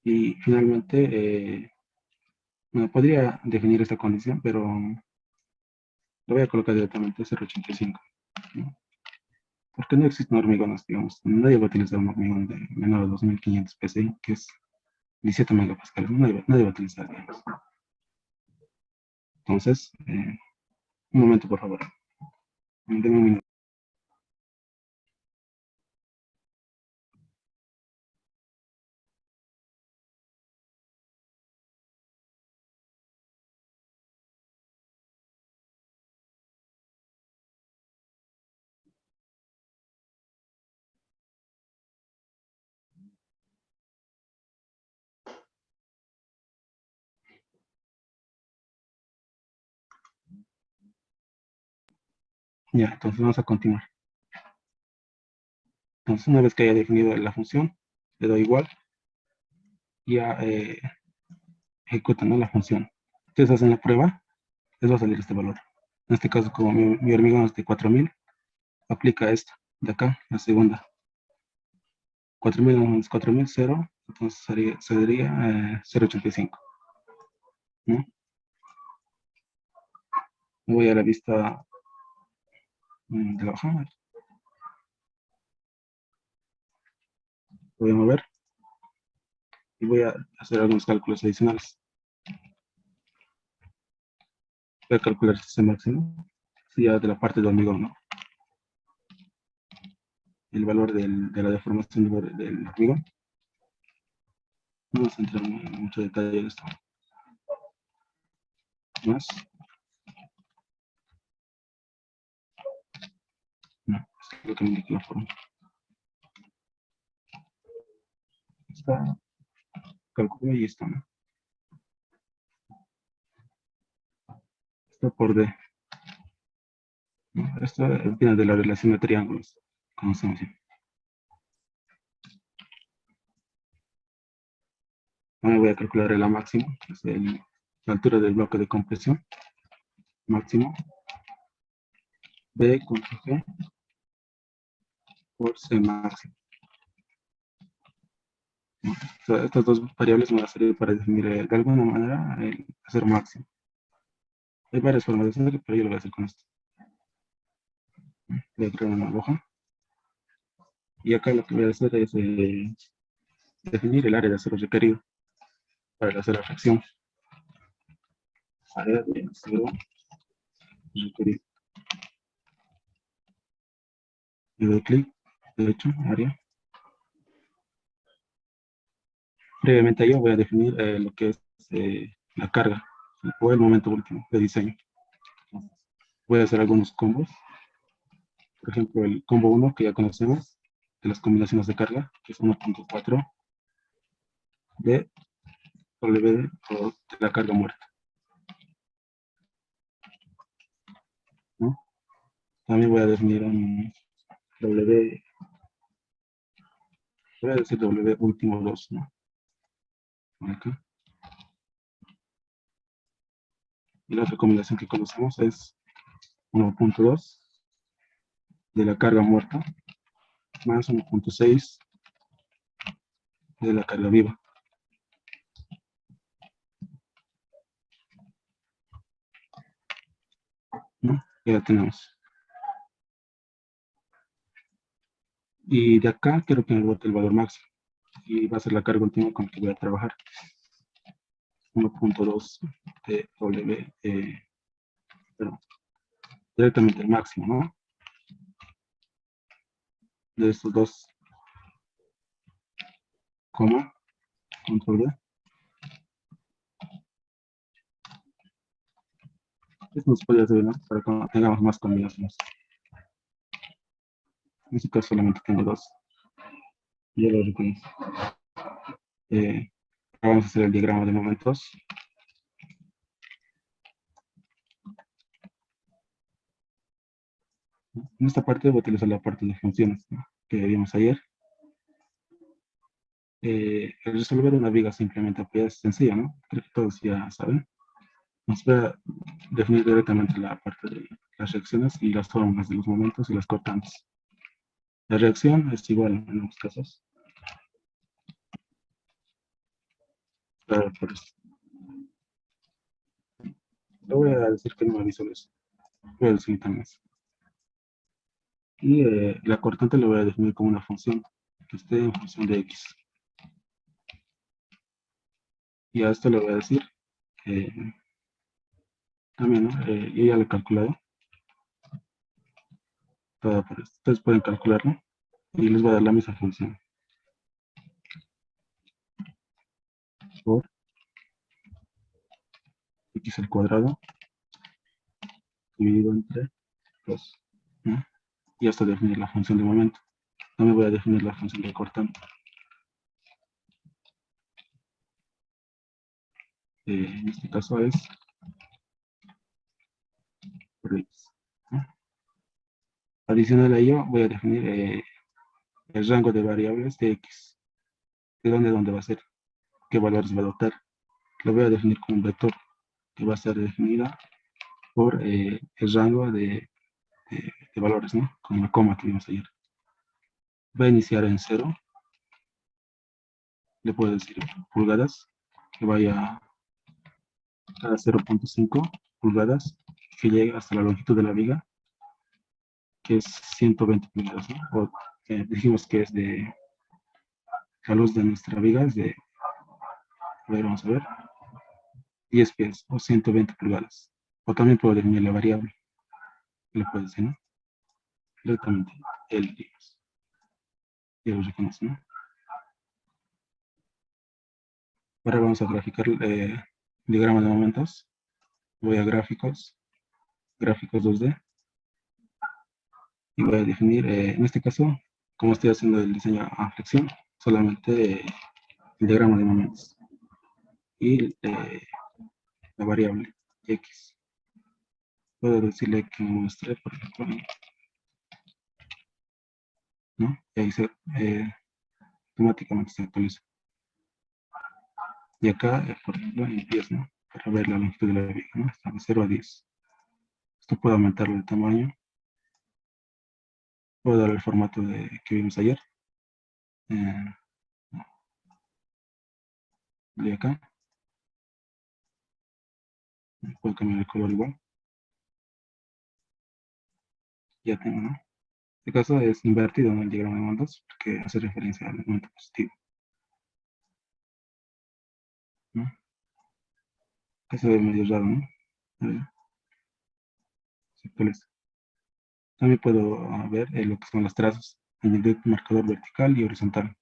Y finalmente, bueno, podría definir esta condición, pero lo voy a colocar directamente 0.85, ¿no? Porque no existen hormigones, digamos. Nadie va a utilizar un hormigón de menor a 2500 PSI, que es 17 megapascales. Nadie va a utilizar, digamos. Entonces, un momento, por favor. Denme un minuto. Ya, entonces vamos a continuar. Entonces, una vez que haya definido la función, le doy igual y ya ejecutan, ¿no?, la función. Ustedes hacen la prueba, les va a salir este valor. En este caso, como mi hormigón es de 4000, aplica esta de acá, la segunda. 4000 menos 4000, 0, entonces sería 0.85, ¿no? Voy a la vista de la hoja, voy a mover y voy a hacer algunos cálculos adicionales. Voy a calcular este máximo, ya de la parte del hormigón, ¿no? El valor de la deformación del hormigón. No vamos a entrar en mucho detalle en esto. Más. No, es lo que me indica la forma. Está, calculo y está, ¿no? Está por D, ¿no? Esto viene de la relación de triángulos, conocemos ya. Ahora voy a calcular el A máximo, que es la altura del bloque de compresión máximo, B contra G por C máximo. ¿no? O sea, estas dos variables me van a servir para definir de alguna manera el hacer máximo. Hay varias formas de hacerlo, pero yo lo voy a hacer con esto. Voy a crear una hoja. Y acá lo que voy a hacer es definir el área de acero requerido para hacer la fracción. Área de acero requerido. Le doy clic derecho, área. Previamente a ello voy a definir lo que es la carga o el momento último de diseño. Voy a hacer algunos combos. Por ejemplo, el combo 1 que ya conocemos de las combinaciones de carga, que es 1.4 de W o de la carga muerta, ¿no? También voy a definir un W, voy a decir W último 2, ¿no? Acá. Y la otra combinación que conocemos es 1.2 de la carga muerta más 1.6 de la carga viva, ¿no? Ya tenemos. Y de acá quiero que me bote el valor máximo. Y va a ser la carga última con la que voy a trabajar. 1.2 de W, pero directamente el máximo, ¿no? De estos dos, coma, control V. Esto nos podría servir, ¿no? Para que tengamos más combinaciones. En este caso solamente tengo dos. Ya lo reconozco. Eh, Vamos a hacer el diagrama de momentos. En esta parte voy a utilizar la parte de funciones, ¿no? Que vimos ayer. El resolver una viga simplemente pues, es sencillo, ¿no? Creo que todos ya saben. Nos va a definir directamente la parte de las reacciones y las fórmulas de los momentos y las cortantes. La reacción es igual en ambos casos. Claro, por eso. Le voy a decir que no me visualizo. Voy a decir también eso. Y la cortante lo voy a definir como una función que esté en función de x. Y a esto le voy a decir que también, ¿no? Yo ya lo he calculado. Todo por esto. Ustedes pueden calcularlo y les va a dar la misma función. Por x al cuadrado dividido entre 2. ¿No? Y hasta definir la función de momento. También voy a definir la función de cortante. En este caso es por x. ¿No? Adicional a ello, voy a definir el rango de variables de x. ¿De dónde va a ser? ¿Qué valores va a adoptar? Lo voy a definir como un vector que va a ser definida por el rango de valores, ¿no? Con la coma que vimos ayer. Va a iniciar en 0. Le puedo decir pulgadas, que vaya a 0.5 pulgadas, que llegue hasta la longitud de la viga, que es 120 pulgadas, ¿no? O dijimos que es de la luz de nuestra viga, es de, a ver, vamos a ver, 10 pies o 120 pulgadas. O también puedo definir la variable, le puedo decir, ¿no? Directamente, el, digamos, ya lo reconoce, ¿no? Ahora vamos a graficar diagrama de momentos. Voy a gráficos, gráficos 2D, y voy a definir, en este caso, como estoy haciendo el diseño a flexión, solamente el diagrama de momentos y la variable x. Puedo decirle que me muestre, por ejemplo, ¿no? Y ahí automáticamente se actualiza. Y acá, por ejemplo, en 10, ¿no? Para ver la longitud de la viga, ¿no? Está de 0 a 10. Esto puedo aumentarlo de tamaño. Puedo dar el formato que vimos ayer. Eh, de acá, puedo cambiar el color igual, ya tengo, ¿no? En este caso es invertido, ¿no? El diagrama de ondas, porque hace referencia al momento positivo, ¿no? Que se ve medio raro, ¿no? A ver, se actualiza. También puedo ver lo que son las trazas, añadir marcador vertical y horizontal.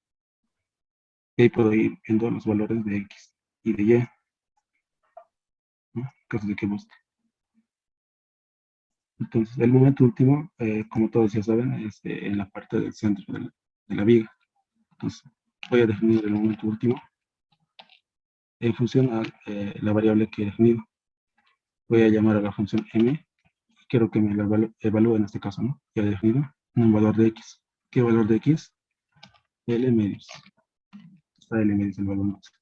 Y ahí puedo ir viendo los valores de X y de Y, ¿no? En caso de que guste. Entonces, el momento último, como todos ya saben, es en la parte del centro de la viga. Entonces, voy a definir el momento último en función a la variable que he definido. Voy a llamar a la función m y quiero que me la evalúe en este caso, ¿no? Ya he definido un valor de x. ¿Qué valor de x? L medios. Está L medios el valor máximo.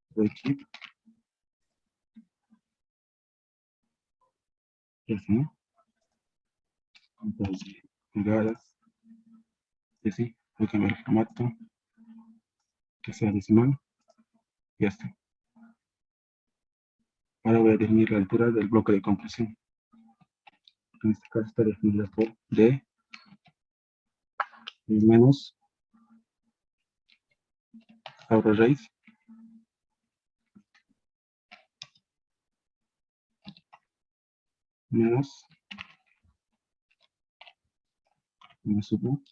Doy clic, y así, ¿no? Entonces, pulgadas, y así. Voy a cambiar el formato, que sea decimal, y ya está. Ahora voy a definir la altura del bloque de compresión. En este caso está definida por d menos ahora raíz menos sub u.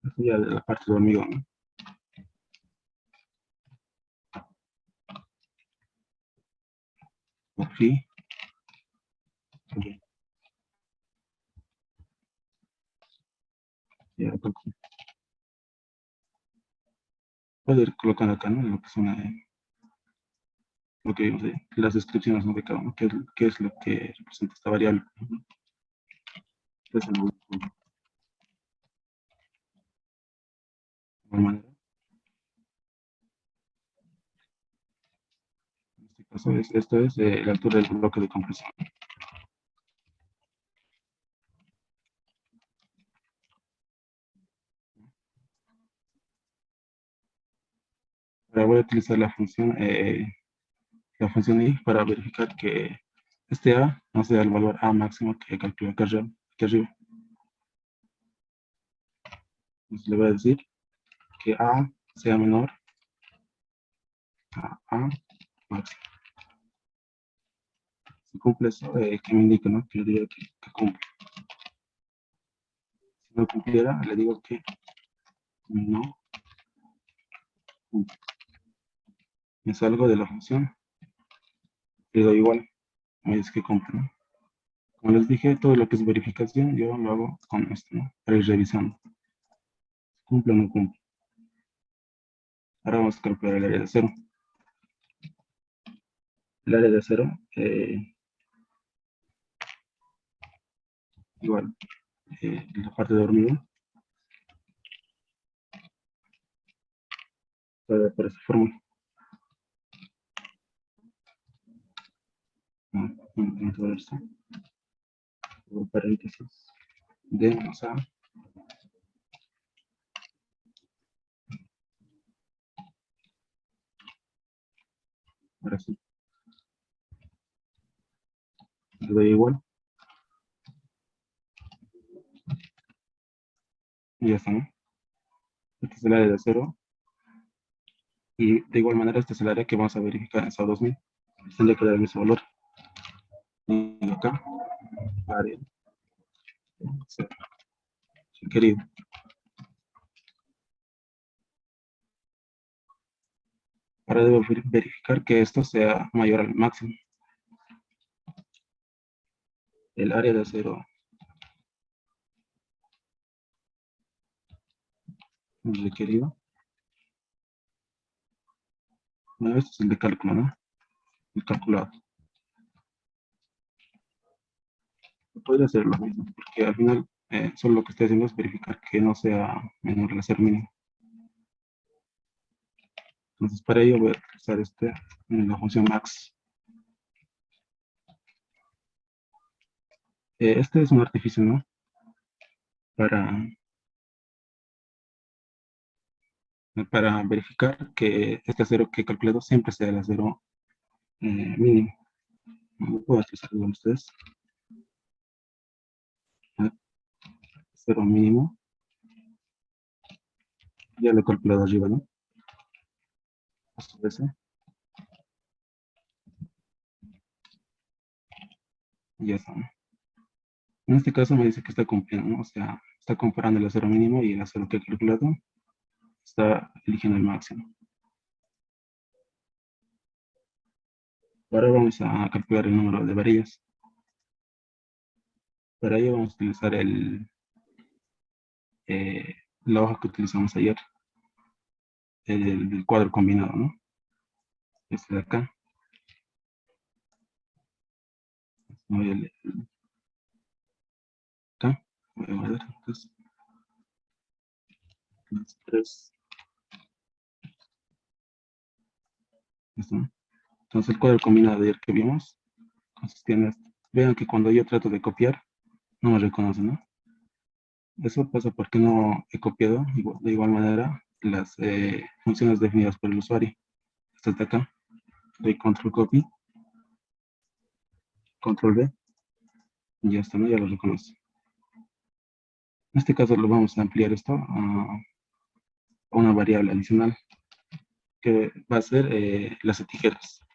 Esto ya de la parte de hormigón, ¿no? Por fi, ok, ya puedo ir colocando acá, ¿no? Lo que son lo que vimos de las descripciones, ¿no? De cada uno, qué es lo que representa esta variable. Entonces, de igual manera, en este caso, esto es la altura del bloque de compresión. Ahora voy a utilizar la función i para verificar que este a no sea el valor a máximo que calculé aquí arriba. Entonces le voy a decir que a sea menor a máximo. Si cumple eso, que me indique, ¿no? Que yo diga que cumple. Si no cumpliera, le digo que no cumple. Me salgo de la función, le doy igual, me dice que cumple, ¿no? Como les dije, todo lo que es verificación, yo lo hago con esto, ¿no? Para ir revisando. ¿Cumple o no cumple? Ahora vamos a calcular el área de cero. El área de cero, igual, la parte de hormigón, por esa fórmula. Vamos a ver esto. Paréntesis. D más A. Ahora sí. Le doy igual. Y ya está, ¿no? Este es el área de cero. Y de igual manera, este es el área que vamos a verificar en SAO 2000. Tendría que dar el mismo valor. Y acá, área de cero. Sí, querido. Ahora debo verificar que esto sea mayor al máximo. El área de cero requerido. Bueno, este es el de cálculo, ¿no? El calculado. Podría ser lo mismo, porque al final solo lo que estoy haciendo es verificar que no sea menor al ser mínimo. Entonces, para ello voy a utilizar la función max. Este es un artificio, ¿no? Para para verificar que este acero que he calculado siempre sea el acero mínimo. No puedo utilizarlo con ustedes. Acero mínimo. Ya lo he calculado arriba, ¿no? Paso ese. Y ya está, ¿no? En este caso me dice que está cumpliendo, ¿no? O sea, está comparando el acero mínimo y el acero que he calculado. Está eligiendo el máximo. Ahora vamos a calcular el número de varillas. Para ello vamos a utilizar eh, la hoja que utilizamos ayer, el cuadro combinado, ¿no? Este de acá. Voy a leer acá. Voy a guardar. Entonces, las tres. ¿Listo? Entonces el cuadro combinado de ayer que vimos consistía en esto. Vean que cuando yo trato de copiar, no me reconoce, ¿no? Eso pasa porque no he copiado de igual manera las funciones definidas por el usuario. Esta de acá. Doy control copy, control V, y ya está, ¿no? Ya lo reconoce. En este caso lo vamos a ampliar esto a una variable adicional que va a ser las etiquetas.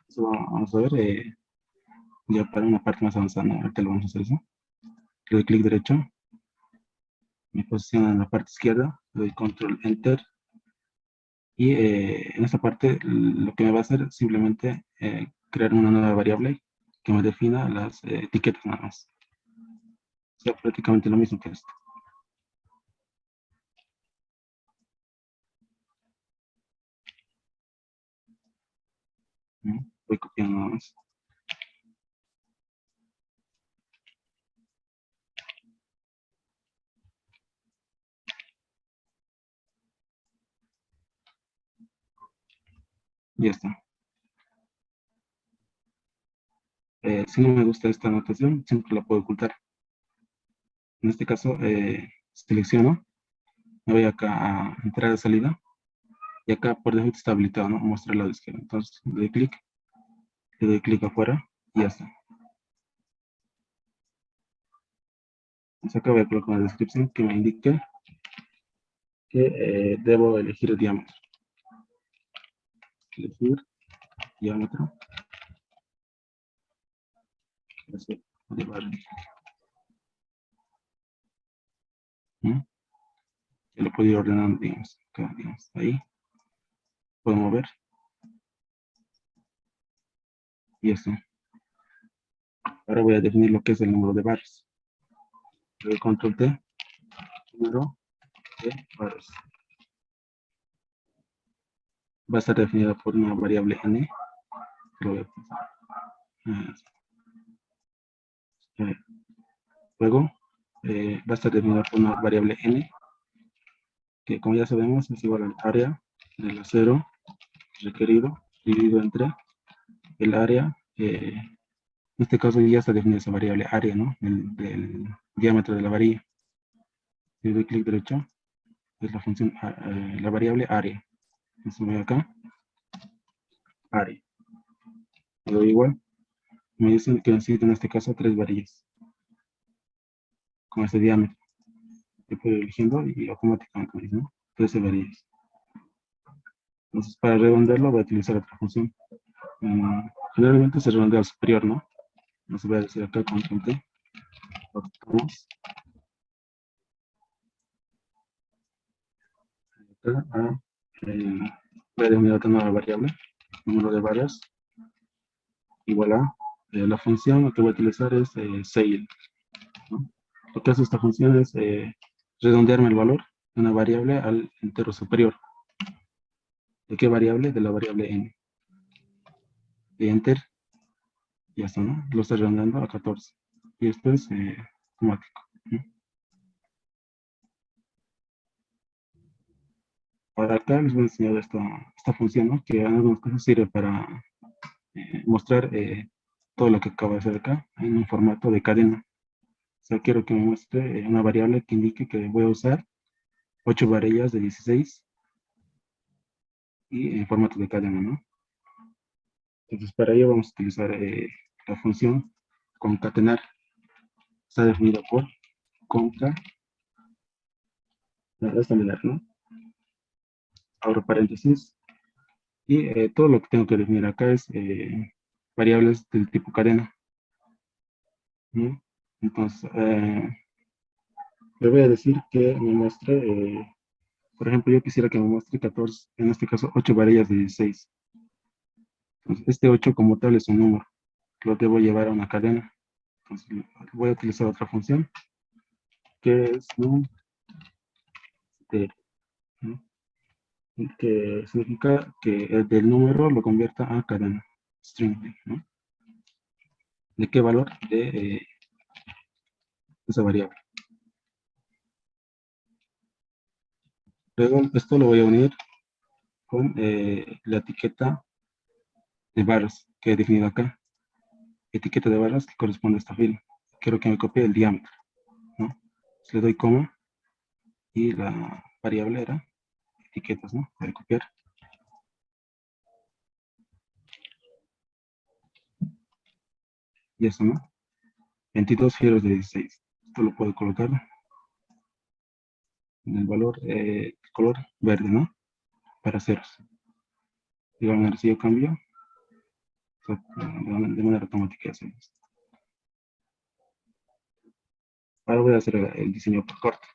Eso vamos a ver ya para una parte más avanzada, ¿no? Ahorita lo vamos a hacer eso. Le doy clic derecho, me posiciona en la parte izquierda, le doy control enter y en esta parte lo que me va a hacer es simplemente crear una nueva variable que me defina las etiquetas nada más. O sea, prácticamente lo mismo que esto. ¿No? Voy copiando nada más. Y ya está. Si no me gusta esta anotación, siempre la puedo ocultar. En este caso, selecciono, me voy acá a entrada salida y acá por defecto está habilitado, ¿no? Mostrar el lado izquierdo. Entonces, le doy clic afuera y ya está. Entonces acá voy a colocar una descripción que me indique que debo elegir el diámetro. Elegir diámetro. Así, llevar, ¿no? Ya lo puedo ir ordenando, digamos, acá, digamos, ahí. Puedo mover y ya está. Ahora voy a definir lo que es el número de barras. Le doy control T, número de barras. Va a estar definida por una variable n. Lo voy a pasar. Luego va a estar definida por una variable n, que como ya sabemos es igual al área del acero requerido dividido entre el área. En este caso ya está definida esa variable área, ¿no? Del diámetro de la varilla. Si doy clic derecho, es la función, la variable área. Entonces voy acá, área. Le doy igual. Me dicen que necesito en este caso 3 varillas con este diámetro. Yo puedo ir eligiendo y automáticamente me dice, ¿no? 13 varillas. Entonces, para redondearlo voy a utilizar otra función. Generalmente se redondea al superior, ¿no? Nos voy a decir acá control T. Cortamos. Acá voy a definir otra nueva variable. Número de varas. Igual a la función que voy a utilizar es sail, ¿no? Lo que hace esta función es redondearme el valor de una variable al entero superior. ¿De qué variable? De la variable n. De enter, ya está, ¿no? Lo está redondeando a 14. Y esto es automático, ¿no? Ahora acá les voy a enseñar esta función, ¿no? Que en algunos casos sirve para mostrar todo lo que acabo de hacer acá en un formato de cadena. O sea, quiero que me muestre una variable que indique que voy a usar 8 varillas de 16 y en formato de cadena, ¿no? Entonces, para ello vamos a utilizar la función concatenar. Está definida por conca, esta manera, ¿no? Abro paréntesis. Y todo lo que tengo que definir acá es variables del tipo cadena, ¿no? Entonces, le voy a decir que me muestre, por ejemplo, yo quisiera que me muestre 14, en este caso 8 varillas de 16. Entonces, este 8 como tal es un número, lo debo llevar a una cadena. Entonces, voy a utilizar otra función, que es num, ¿no? Que significa que el del número lo convierta a cadena, string, ¿no? ¿De qué valor? De esa variable. Luego, esto lo voy a unir con la etiqueta de barras que he definido acá. Etiqueta de barras que corresponde a esta fila. Quiero que me copie el diámetro, ¿no? Entonces, le doy coma y la variable era etiquetas, ¿no? Voy a copiar. Y eso, ¿no? 22 fieros de 16. Esto lo puedo colocar en el valor, color verde, ¿no? Para ceros. De igual manera, si yo cambio, de manera automática ya se hace. Ahora voy a hacer el diseño por corte.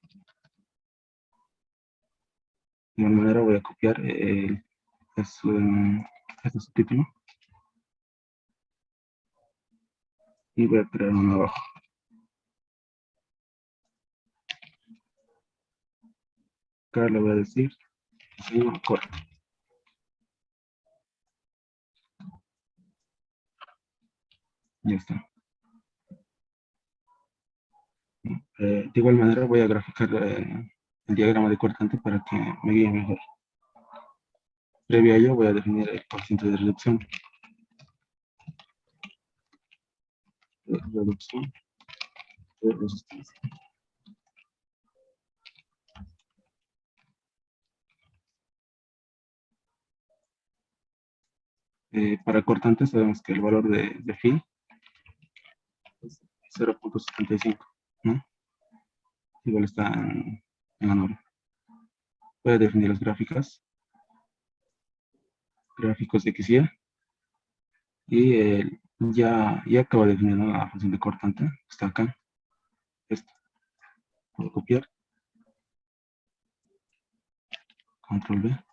De igual manera voy a copiar este subtítulo y voy a crear uno abajo. Acá le voy a decir diseño corte. Ya está. De igual manera voy a graficar el diagrama de cortante para que me guíe mejor. Previo a ello voy a definir el coeficiente de reducción. Reducción de resistencia. Para cortantes sabemos que el valor de phi es 0.75, ¿no? Igual está en la norma. Voy a definir las gráficas, gráficos de X y ya acabo de definir, ¿no?, la función de cortante, está acá, esto. Puedo copiar, control V,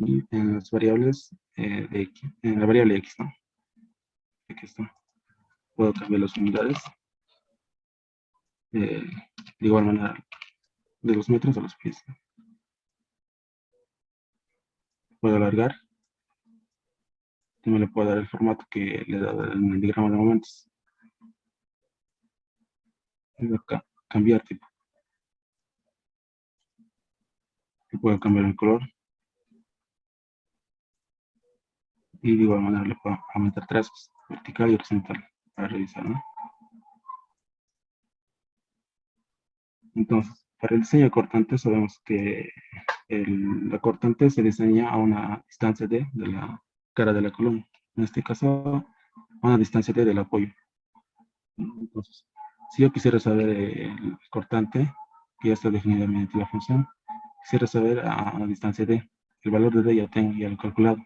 y en las variables de X, en la variable X, ¿no? Aquí está. Puedo cambiar las unidades, de igual manera, de los metros a los pies. Puedo alargar, y me le puedo dar el formato que le da el diagrama de momentos. Y acá, cambiar tipo. Y puedo cambiar el color. Y de igual manera le puedo aumentar trazos, vertical y horizontal, para revisar, ¿no? Entonces, para el diseño de cortante sabemos que la cortante se diseña a una distancia de la cara de la columna. En este caso, a una distancia del apoyo. Entonces, si yo quisiera saber el cortante, que ya está definido mediante la función, quisiera saber a una distancia d. El valor de d ya tengo ya lo calculado.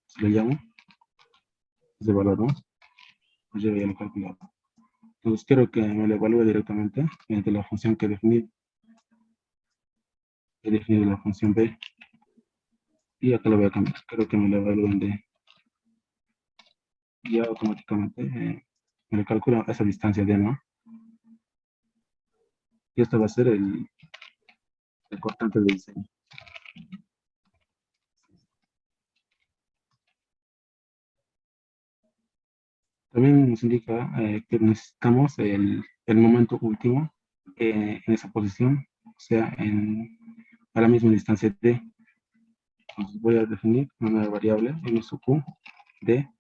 Se lo llamo, ese valor, ¿no? Pues yo ya lo he calculado. Entonces quiero que me lo evalúe directamente mediante la función que he definido. He definido la función b y acá lo voy a cambiar. Quiero que me lo evalúen d. Y ya automáticamente me lo calcula a esa distancia d, ¿no? Y esto va a ser el cortante de diseño. También nos indica que necesitamos el momento último en esa posición, o sea, a la misma distancia d. Entonces voy a definir una nueva variable, m sub q de,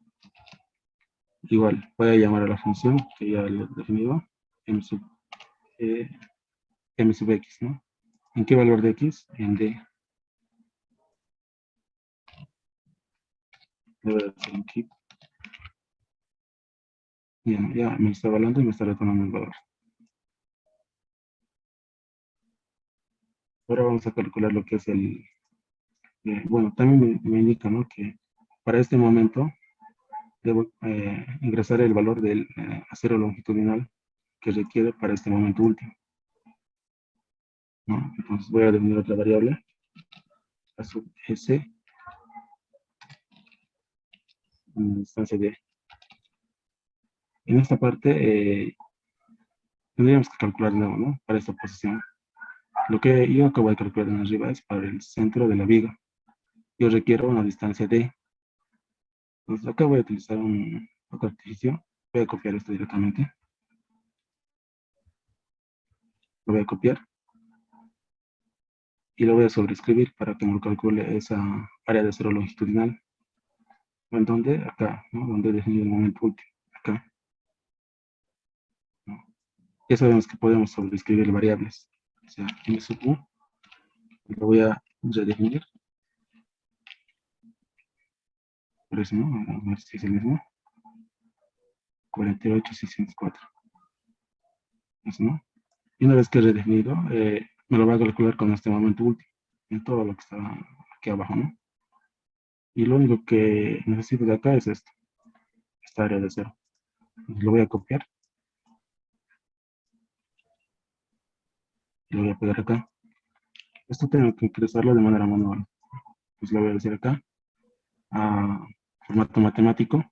igual, voy a llamar a la función que ya lo he definido, m sub m sub x, ¿no? ¿En qué valor de x? En d. Le voy a hacer un keep. Bien, ya me está evaluando y me está retornando el valor. Ahora vamos a calcular lo que es el... bueno, también me indica, ¿no? Que para este momento debo ingresar el valor del acero longitudinal que requiere para este momento último, ¿no? Entonces voy a definir otra variable, a sub s, en la instancia de... En esta parte tendríamos que calcular de nuevo, ¿no? Para esta posición. Lo que yo acabo de calcular en arriba es para el centro de la viga. Yo requiero una distancia d. Entonces acá voy a utilizar un otro artificio. Voy a copiar esto directamente. Lo voy a copiar y lo voy a sobreescribir para que me lo calcule esa área de cero longitudinal. ¿En dónde? Acá, ¿no? Donde he definido el momento último. Acá, ¿no? Ya sabemos que podemos sobreescribir variables. O sea, m sub u, lo voy a redefinir. Por eso, ¿no? Vamos a ver si es el mismo. 48,604. Eso, ¿no? Y una vez que he redefinido, me lo va a calcular con este momento último, en todo lo que está aquí abajo, ¿no? Y lo único que necesito de acá es esto, esta área de cero. Entonces lo voy a copiar y lo voy a pegar acá. Esto tengo que ingresarlo de manera manual. Pues lo voy a decir acá, a formato matemático.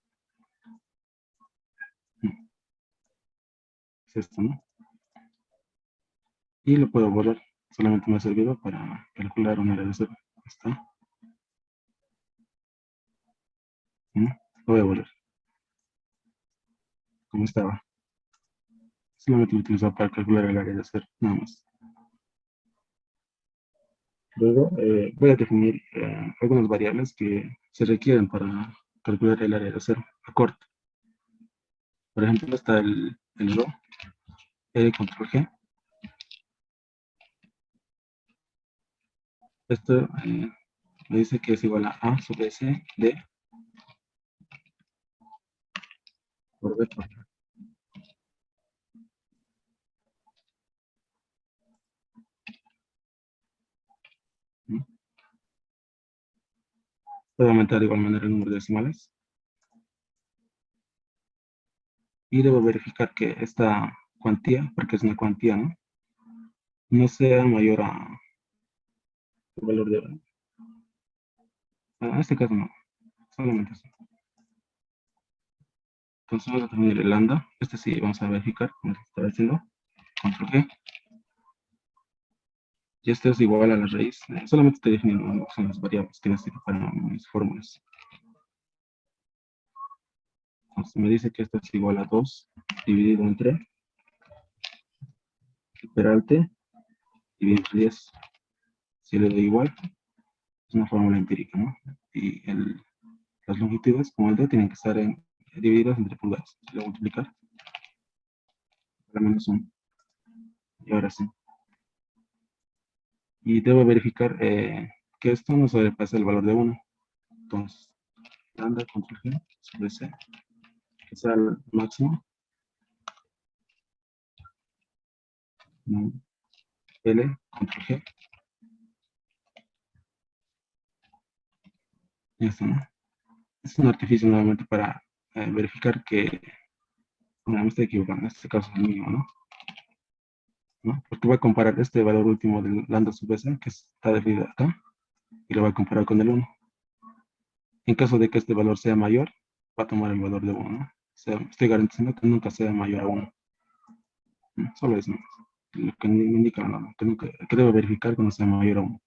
Es esto, ¿no? Y lo puedo borrar. Solamente me ha servido para calcular un área de cero. Está. ¿No? Lo voy a borrar. Como estaba. Solamente lo utilizo para calcular el área de cero. Nada más. Luego voy a definir algunas variables que se requieren para calcular el área de cero a corto. Por ejemplo, está el RO, control G. Esto me dice que es igual a sub S D por B por A. ¿No? Puedo aumentar de igual manera el número de decimales. Y debo verificar que esta cuantía, porque es una cuantía, ¿no? No sea mayor a el valor de... En este caso no, solamente eso. Entonces vamos a definir el lambda. Este sí, vamos a verificar como estaba haciendo. Control G. Y esto es igual a la raíz. Solamente estoy definiendo lo que son las variables que necesito para mis fórmulas. Entonces me dice que esto es igual a 2 dividido entre el peralte dividido entre 10. Si le doy igual, es una fórmula empírica, ¿no? Y las longitudes, como el D, tienen que estar divididas entre pulgadas. Si lo multiplicar, para menos 1. Y ahora sí. Y debo verificar que esto no sobrepasa el valor de 1. Entonces, lambda control G sobre C, que sea el máximo. ¿No? L control G. Y esto, ¿no? Es un artificio nuevamente para verificar que no me estoy equivocando. En este caso es el mínimo, ¿no? ¿No? Porque voy a comparar este valor último del lambda sub S, que está definido acá, y lo voy a comparar con el 1. En caso de que este valor sea mayor, va a tomar el valor de 1, ¿no? O sea, estoy garantizando que nunca sea mayor a 1. ¿No? Solo eso, ¿no? Lo que me indica la norma, que debo verificar que no sea mayor a 1.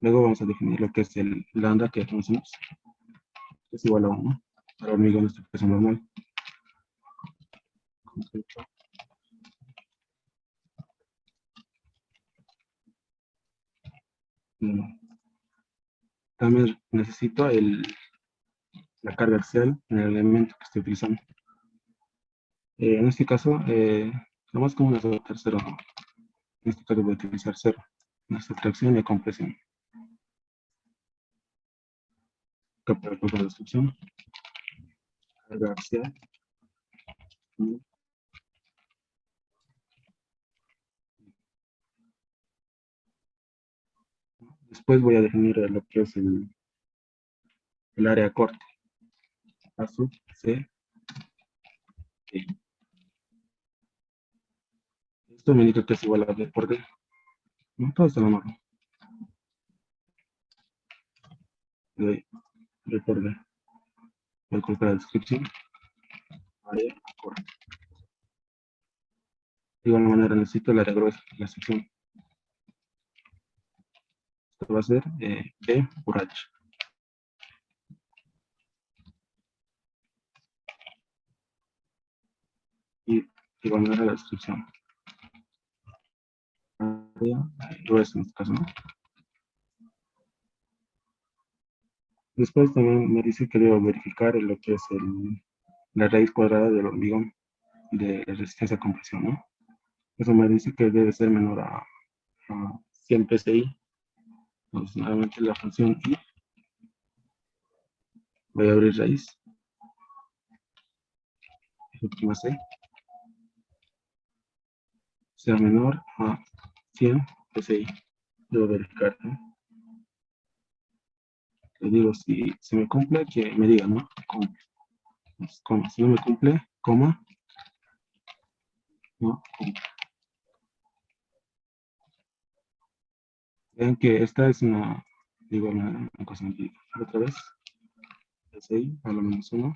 Luego vamos a definir lo que es el lambda que conocemos, que es igual a 1 para hormigón de estructuración normal. También necesito la carga axial en el elemento que estoy utilizando. En este caso, Lo más común es adoptar cero, ¿no? En este caso voy a utilizar cero. La sustracción y compresión. Capa de curva de descripción. Carga axial. Después voy a definir lo que es el área corte. A sub C. D. Esto me indica que es igual a D por D. ¿No? Todo está normal. D por D. Voy a colocar la descripción. Área corte. De igual manera necesito el área gruesa, la sección. Esto va a ser B por H. Y de igual manera la descripción. Área gruesa en este caso, ¿no? Después también me dice que debo verificar lo que es la raíz cuadrada del hormigón de resistencia a compresión, ¿no? Eso me dice que debe ser menor a 100 PSI. Entonces, nuevamente la función I, voy a abrir raíz, última C, sea menor a 100 PSI. Debo verificar, ¿no? Le digo, si se me cumple, que me diga, ¿no? Coma. Si no me cumple, coma, ¿no? Coma. Vean que esta es digo, una cosa empírica. Otra vez, PSI, a lo menos 1,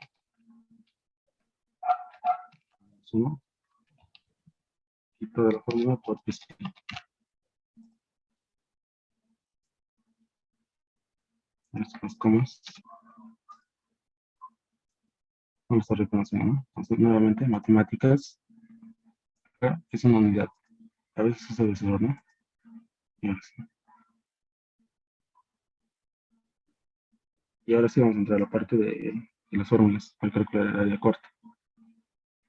1, y toda la fórmula por PSI. Estos comas, vamos a reconocer, ¿no? Entonces, nuevamente, matemáticas, acá es una unidad. A veces es el ¿no? Y ahora sí. Y ahora sí vamos a entrar a la parte de las fórmulas para calcular el área corta.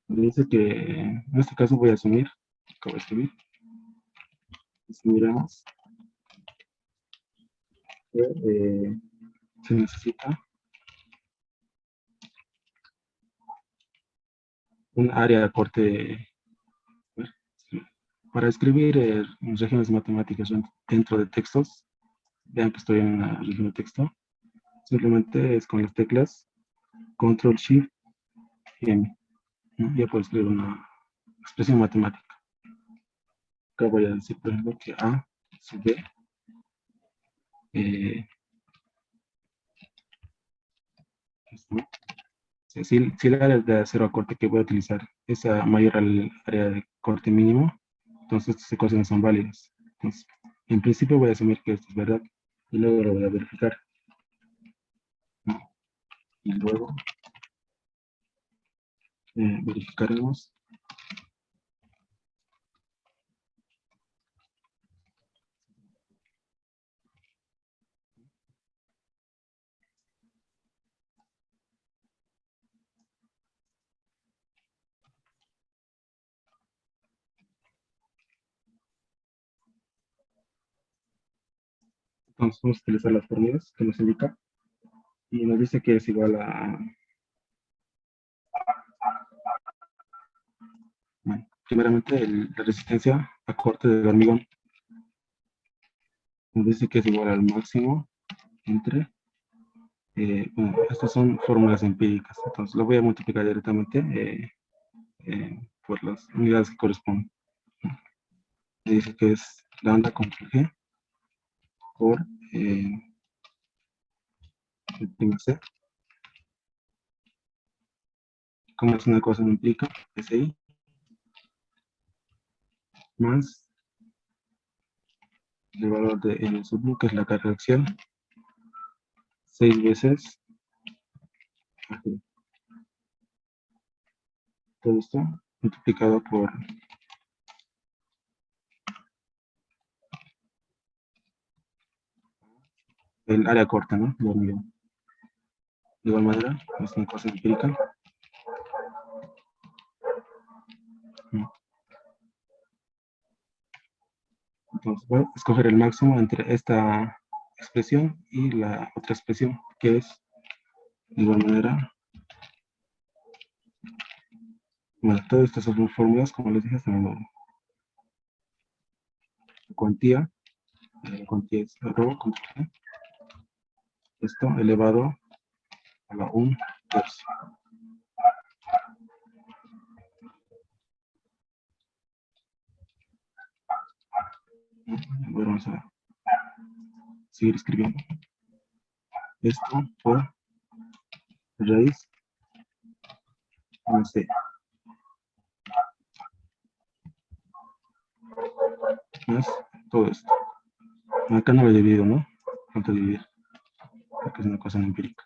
Me dice que en este caso voy a asumir, acabo de escribir, asumiremos que se necesita un área de corte para escribir regiones matemáticas dentro de textos. Vean que estoy en una región de texto. Simplemente es con las teclas Control Shift y M, ¿no? Ya puedo escribir una expresión matemática. Acá voy a decir, por ejemplo, que A sub B ¿no? Si el área de acero a corte que voy a utilizar es mayor al área de corte mínimo, entonces estas ecuaciones son válidas. Entonces, en principio voy a asumir que esto es verdad y luego lo voy a verificar, ¿no? Y luego verificaremos. Entonces vamos a utilizar las fórmulas que nos indica y nos dice que es igual bueno, primeramente la resistencia a corte del hormigón. Nos dice que es igual al máximo entre, bueno, estas son fórmulas empíricas, entonces lo voy a multiplicar directamente por las unidades que corresponden. Me dice que es lambda contra G por prima C. Como es una cosa empírica, SI, más el valor de N sub U, que es la carga axial, 6 veces AG. Todo esto multiplicado por el área corta, ¿no? Lo mismo. De igual manera, es una cosa empírica. ¿No? Entonces voy a escoger el máximo entre esta expresión y la otra expresión, que es de igual manera. Bueno, todas estas son fórmulas, como les dije, tenemos cuantía, la cuantía es arroba contra G, esto elevado a la 1/3. Bueno, vamos a seguir escribiendo. Esto por raíz C más todo esto. Acá no lo he dividido, ¿no? Falta dividir, porque es una cosa empírica.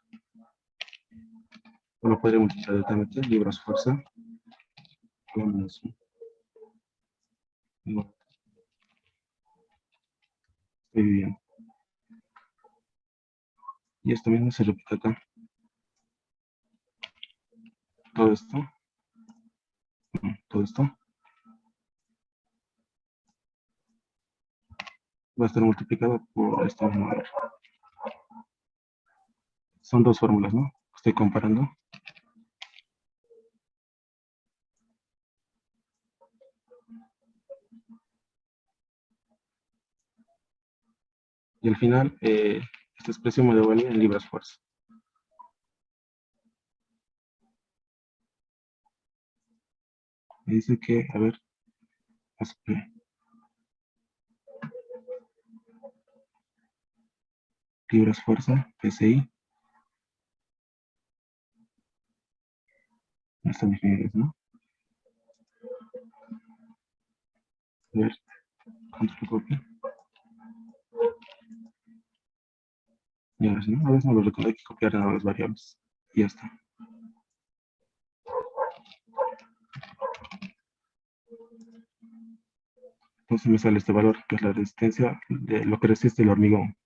Lo podríamos utilizar directamente, libras fuerza, menos 1. Estoy dividiendo. Y esto mismo se repite acá. Todo esto, todo esto va a estar multiplicado por este mismo valor. Son dos fórmulas, ¿no? Estoy comparando. Y al final, esta expresión me devuelve en libras fuerza. Me dice que, a ver, libras fuerza, PSI, no están definidas, ¿no? A ver, control copy. Y ahora sí, ¿no? A veces no lo recuerdo, hay que copiar nada las variables. Y ya está. Entonces me sale este valor, que es la resistencia de lo que resiste el hormigón.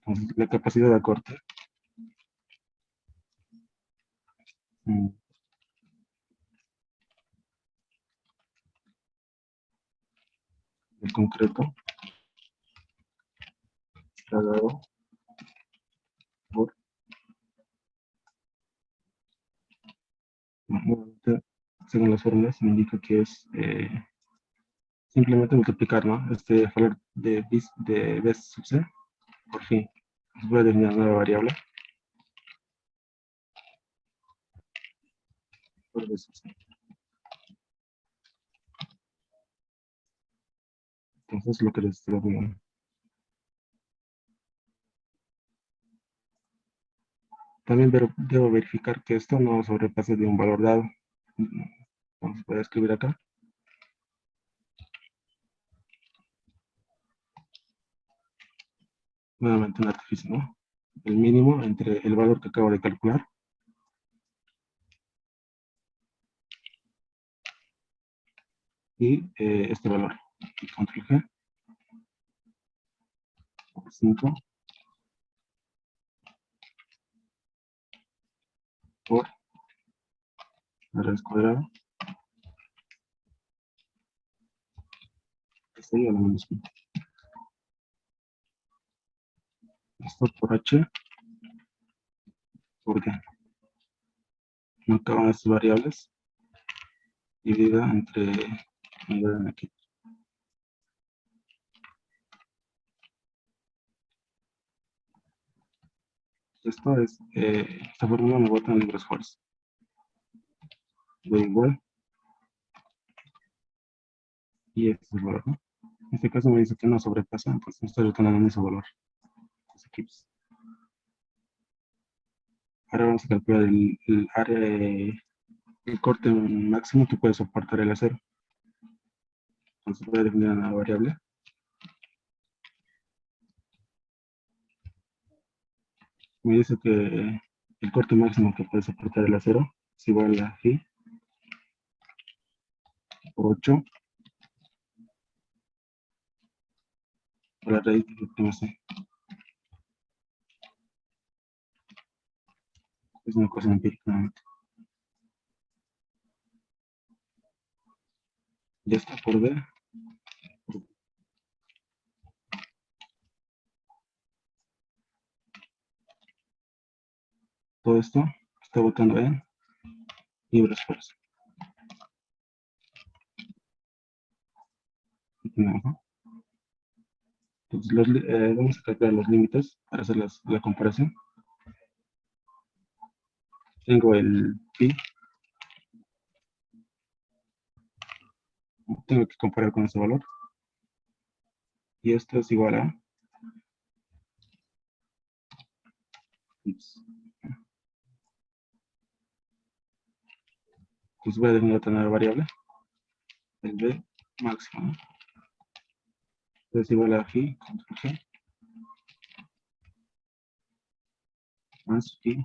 Entonces, la capacidad de corte del concreto está dado por, nuevamente, según las fórmulas, me indica que es simplemente multiplicar, ¿no? Este valor de B sub C, por fin. Voy a definir una nueva variable por B sub C. Entonces, lo que les estoy dando. También debo verificar que esto no sobrepase de un valor dado. Entonces, voy a escribir acá. Nuevamente un artificio, ¿no? El mínimo entre el valor que acabo de calcular y este valor. Y control G, 5 por la raíz cuadrada. Sería lo mismo. Esto por H por D. No acaban estas variables dividida entre aquí. Esto es, esta fórmula me bota en libras fuerza. Da igual. Y este es el valor, ¿no? En este caso me dice que no sobrepasa, entonces no estoy retornando en ese valor. Ahora vamos a calcular el área, el corte máximo que puede soportar el acero. Entonces voy a definir una variable. Me dice que el corte máximo que puede soportar el acero es igual a G por 8 por la raíz de prima C. Es una cosa empírica. Ya está por D. todo esto está botando en libre esfuerzo. ¿No? Entonces, vamos a calcular los límites para hacer la comparación. Tengo el pi, tengo que comparar con ese valor. Y esto es igual a x. Entonces voy a definir otra nueva variable, el b máximo, ¿no? Es igual a phi contra g más phi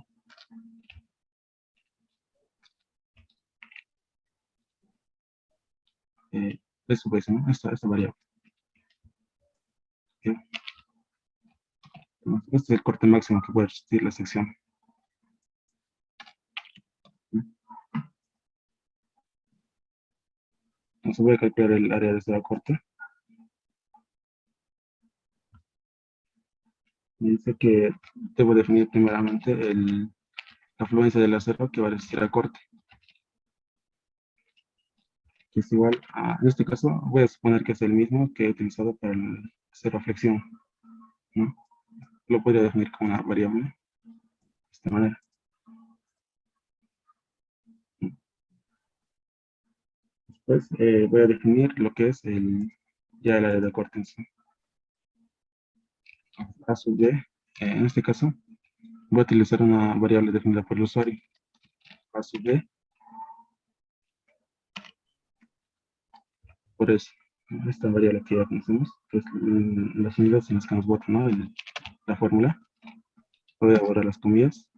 es su base, ¿no? Esta variable. ¿Ok? Este es el corte máximo que puede resistir la sección. Entonces voy a calcular el área de esta corte. Y dice que debo definir primeramente la afluencia del acero que va a resistir al corte, que es igual a, en este caso, voy a suponer que es el mismo que he utilizado para el acero flexión, ¿no? Lo podría definir como una variable de esta manera. Después voy a definir lo que es ya el área de corte en sí. A sub y, en este caso, voy a utilizar una variable definida por el usuario. A sub y por eso. Esta variable que ya conocemos, que es las unidades en las que nos botan, ¿no? La fórmula. Voy a borrar las comillas.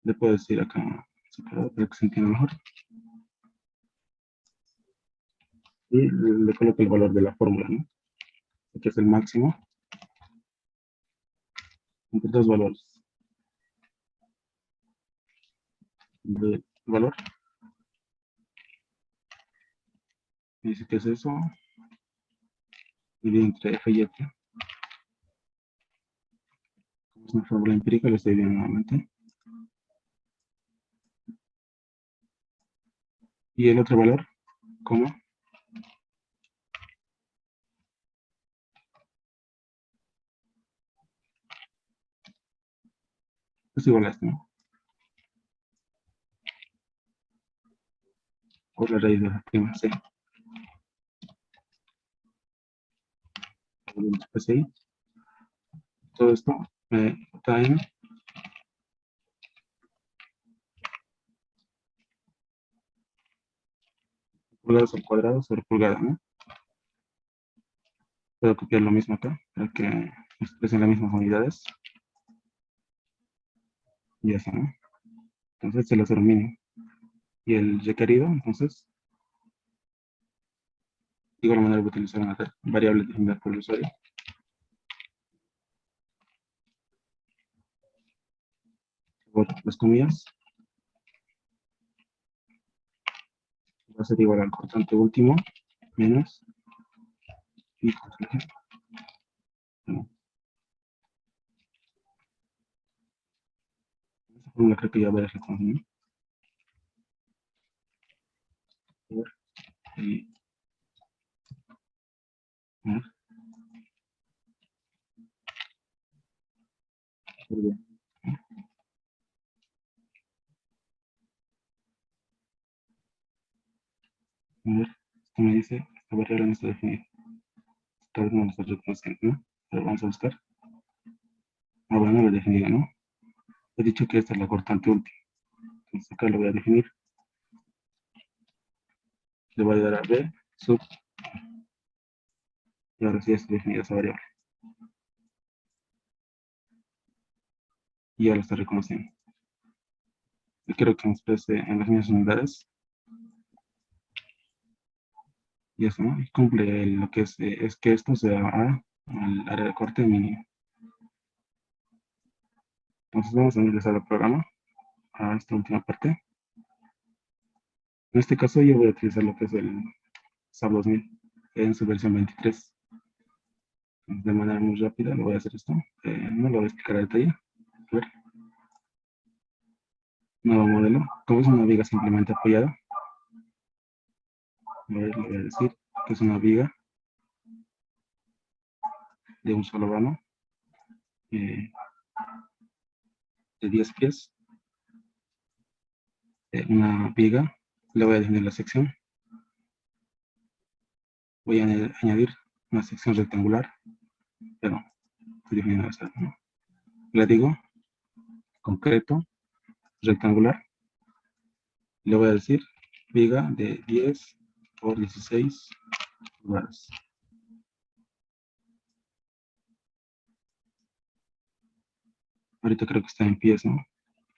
Le puedo decir acá separado para que se entienda mejor. Y le coloco el valor de la fórmula, ¿no? Que es el máximo entre dos valores. El valor, dice que es eso, y entre f y f. Como es una fórmula empírica, lo estoy viendo nuevamente. Y el otro valor, ¿cómo? Es igual a esto, ¿no? Por la raíz de la prima c. Después ahí, todo esto está en pulgadas al cuadrado sobre pulgada, ¿no? Puedo copiar lo mismo acá, para que expresen las mismas unidades. Y eso, ¿no? Entonces este es el acero mínimo. Y el requerido, entonces, de igual manera voy a utilizar una variable definida por el usuario. Por las comillas, va a ser igual al cortante último, menos, y contra G. Bueno, esta fórmula creo que ya verás la conocen, ¿no? Y, ¿no? Muy bien. A ver, esto me dice, esta variable no está definida. Tal vez no lo está reconociendo, ¿no? Pero vamos a buscar. Ah, bueno, no lo he definido, ¿no? He dicho que esta es la cortante última. Entonces acá lo voy a definir. Le voy a dar a b sub, y ahora sí está definida esa variable. Y ya lo está reconociendo. Yo quiero que me exprese en las mismas unidades. Y eso, ¿no? Y cumple lo que es que esto sea al área de corte mínimo. Entonces vamos a ingresar al programa, a esta última parte. En este caso yo voy a utilizar lo que es el SAP 2000 en su versión 23. De manera muy rápida lo voy a hacer esto. No lo voy a explicar a detalle. A ver, nuevo modelo. Como es una viga simplemente apoyada, a ver, le voy a decir que es una viga de un solo vano, eh, de 10 pies, una viga. Le voy a definir la sección. Voy a añadir una sección rectangular, pero estoy definiendo esta, ¿no? Le digo concreto rectangular. Le voy a decir viga de 10 por 16 pulgadas. Ahorita creo que está en pies, ¿no?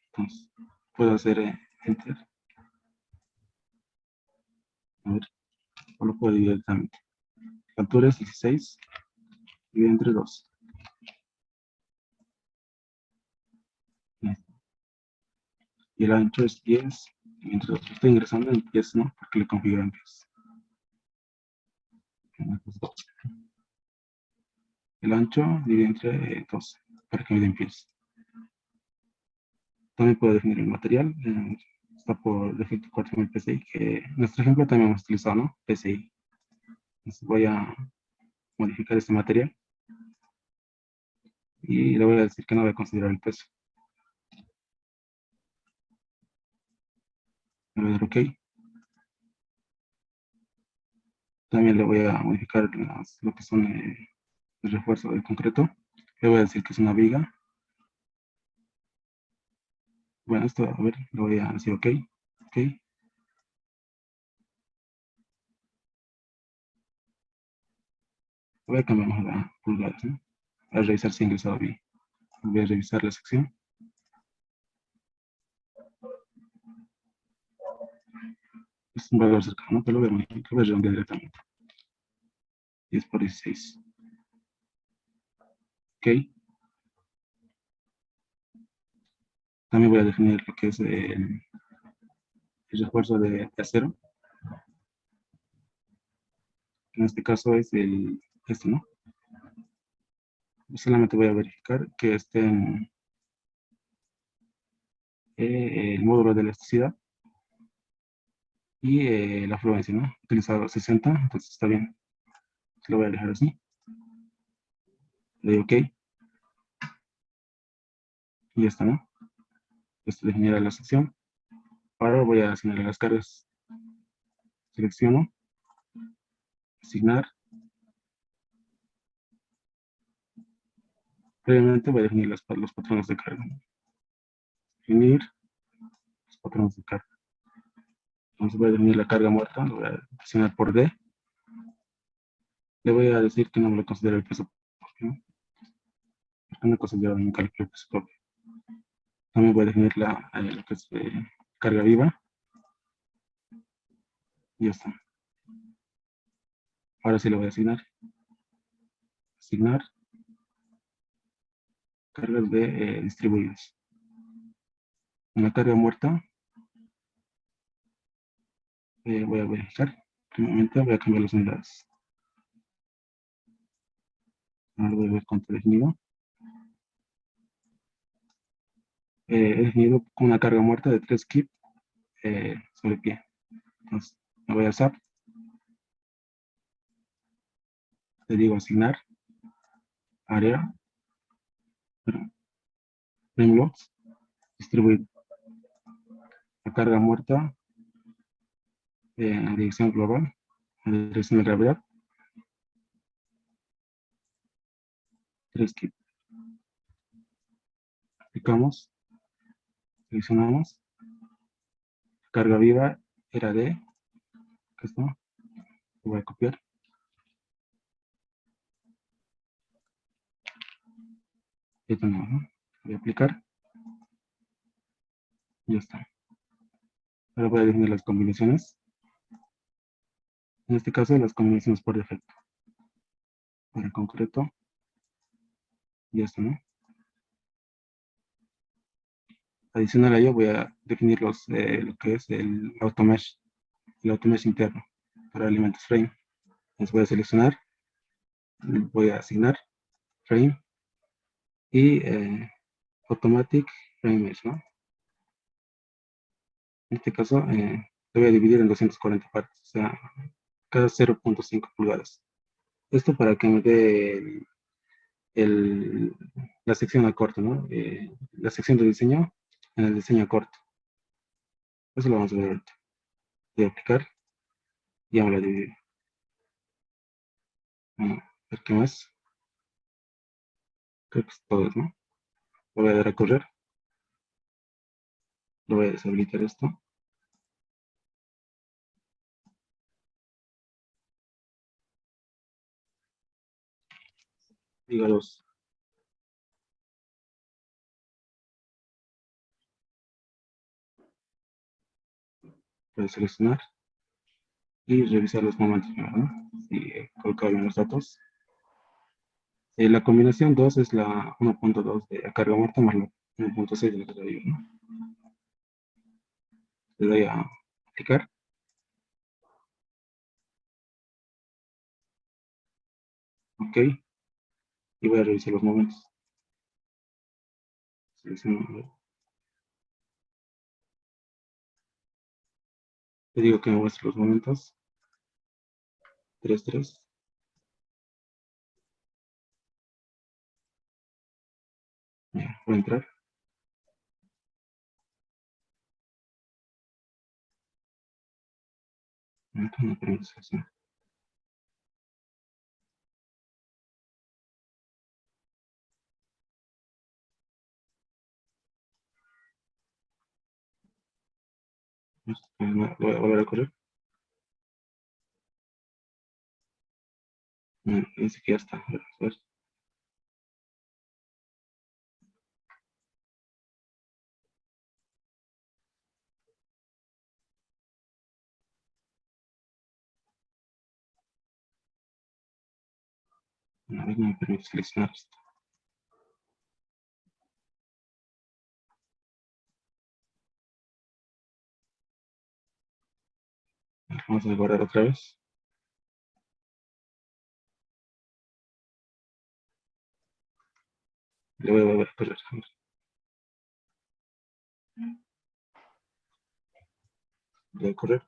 Entonces, puedo hacer enter. A ver, o lo puedo dividir directamente. La altura es 16 y entre 2. Y el ancho es 10 y entre 2. Estoy ingresando en pies, ¿no? Porque le configuro en pies. El ancho divide entre 2 para que me den pies. También puedo definir el material. Está por defecto 4000 PCI, que en nuestro ejemplo también hemos utilizado, ¿no? PCI. Entonces voy a modificar este material y le voy a decir que no voy a considerar el peso. Le voy a dar OK. También le voy a modificar lo que son el refuerzo del concreto. Le voy a decir que es una viga. Bueno, esto, a ver, le voy a decir OK. OK. Voy a cambiar a pulgadas, ¿no? A revisar si he ingresado bien. Voy a revisar la sección. Es un valor cercano, pero lo voy a modificar, lo voy a redondear directamente. 10 por 16. OK. También voy a definir lo que es el refuerzo de acero. En este caso es este, ¿no? Solamente voy a verificar que esté en el módulo de elasticidad y la afluencia, ¿no? He utilizado 60, entonces está bien. Lo voy a dejar así. Le doy OK y ya está, ¿no? Esto definirá la sección. Ahora voy a asignar las cargas. Selecciono, asignar. Previamente voy a definir los patrones de carga. Definir los patrones de carga. Entonces voy a definir la carga muerta, lo voy a presionar por D. Le voy a decir que no me lo considero el peso propio, ¿no? Porque no considero un cálculo de peso propio. También voy a definir lo que es carga viva. Y ya está. Ahora sí lo voy a asignar. Asignar cargas de distribuidas. En la carga muerta voy a verificar. Primeramente voy a cambiar las unidades. Ahora voy a ver cuánto he definido. He definido una carga muerta de 3 kip sobre pie. Entonces, me voy a SAP. Le digo asignar área, frameworks, distribuir la carga muerta en la dirección global, en la dirección de gravedad, 3 kip. Aplicamos, seleccionamos, carga viva era de, acá está, lo voy a copiar. Ya tenemos, ¿no? Voy a aplicar, y ya está. Ahora voy a definir las combinaciones. En este caso, las combinaciones por defecto. Para concreto, ya está, ¿no? Adicional a ello, voy a definir lo que es el automesh interno para elementos frame. Entonces voy a seleccionar, voy a asignar frame y automatic frame mesh, ¿no? En este caso, lo voy a dividir en 240 partes, o sea, cada 0.5 pulgadas. Esto para que me dé la sección a corto, ¿no? La sección de diseño en el diseño a corto. Eso lo vamos a ver ahorita. Voy a aplicar y ya me lo dividir. Vamos a ver qué más. Creo que es todo, ¿no? Lo voy a dar a correr. Lo voy a deshabilitar esto. Dígalos. Voy a seleccionar y revisar los momentos, ¿no? Si he colocado bien los datos. La combinación 2 es la 1.2 de la carga muerta más la 1.6 de la carga viva, ¿no? Le doy a aplicar. Ok. Y voy a revisar los momentos. Selecciono. Le digo que me muestre los momentos. 3, 3. Ya, voy a entrar. No permite seleccionar. Lo voy a volver a correr. Dice que ya está. A ver. A ver, no me permite seleccionar esto. Vamos a guardar otra vez. Le voy a volver a correr. A ver. Le voy a correr.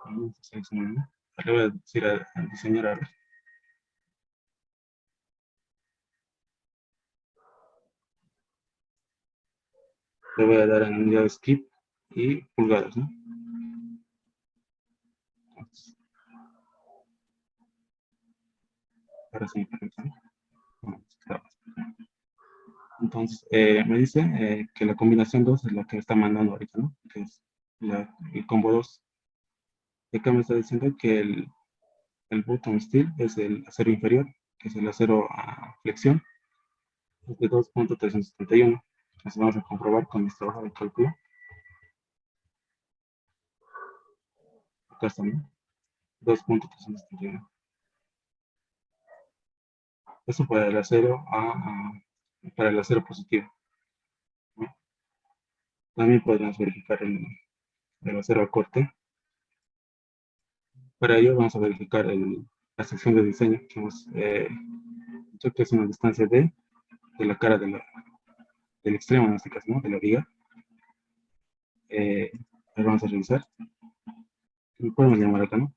Vamos a seleccionar, ¿no? Le voy a decir al diseñador, a ver. Le voy a dar en unidad de skip y pulgadas, ¿no? Entonces, ahora sí, perfecto, ¿no? Entonces, me dice que la combinación 2 es la que está mandando ahorita, ¿no? Que es el combo 2. Y acá me está diciendo que el bottom steel es el acero inferior, que es el acero a flexión, es de 2.371. Entonces vamos a comprobar con nuestra hoja de cálculo. Acá está, ¿no? 2.371. Eso para el acero para el acero positivo, ¿no? También podemos verificar el acero a corte. Para ello vamos a verificar la sección de diseño que hemos dicho que es una distancia de la cara del extremo, en este caso, ¿no? De la viga. Ahora vamos a revisar. Podemos llamar acá, ¿no?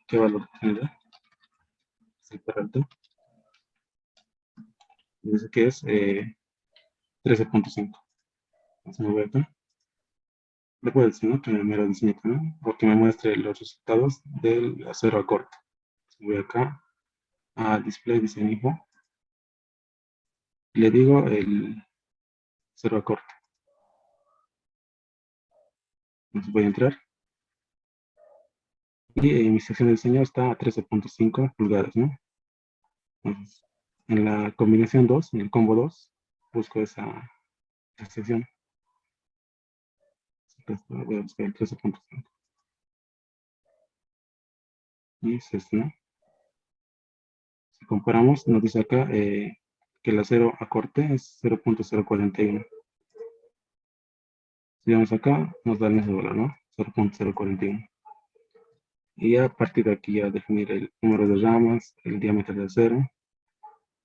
¿Qué valor tendrá? Super alto. Dice que es 13.5. Entonces me voy acá. Le puedo decir, ¿no? Que me lo diseñe, ¿no? O que me muestre los resultados del acero a corte. Voy acá a Display Design Info. Le digo el acero a corte. Entonces voy a entrar. Y mi sección de diseño está a 13.5 pulgadas, ¿no? Entonces, en la combinación 2, en el combo 2, busco esa sección. Voy a buscar el 13.5. Y es este, ¿no? Si comparamos, nos dice acá que el acero a corte es 0.041. Si vamos acá, nos da el mismo valor, ¿no? 0.041. Y ya a partir de aquí ya definir el número de ramas, el diámetro de acero,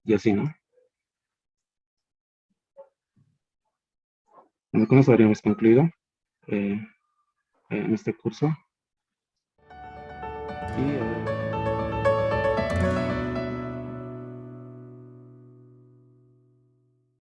y así, ¿no? Bueno, con eso habríamos concluido eh, en este curso. Y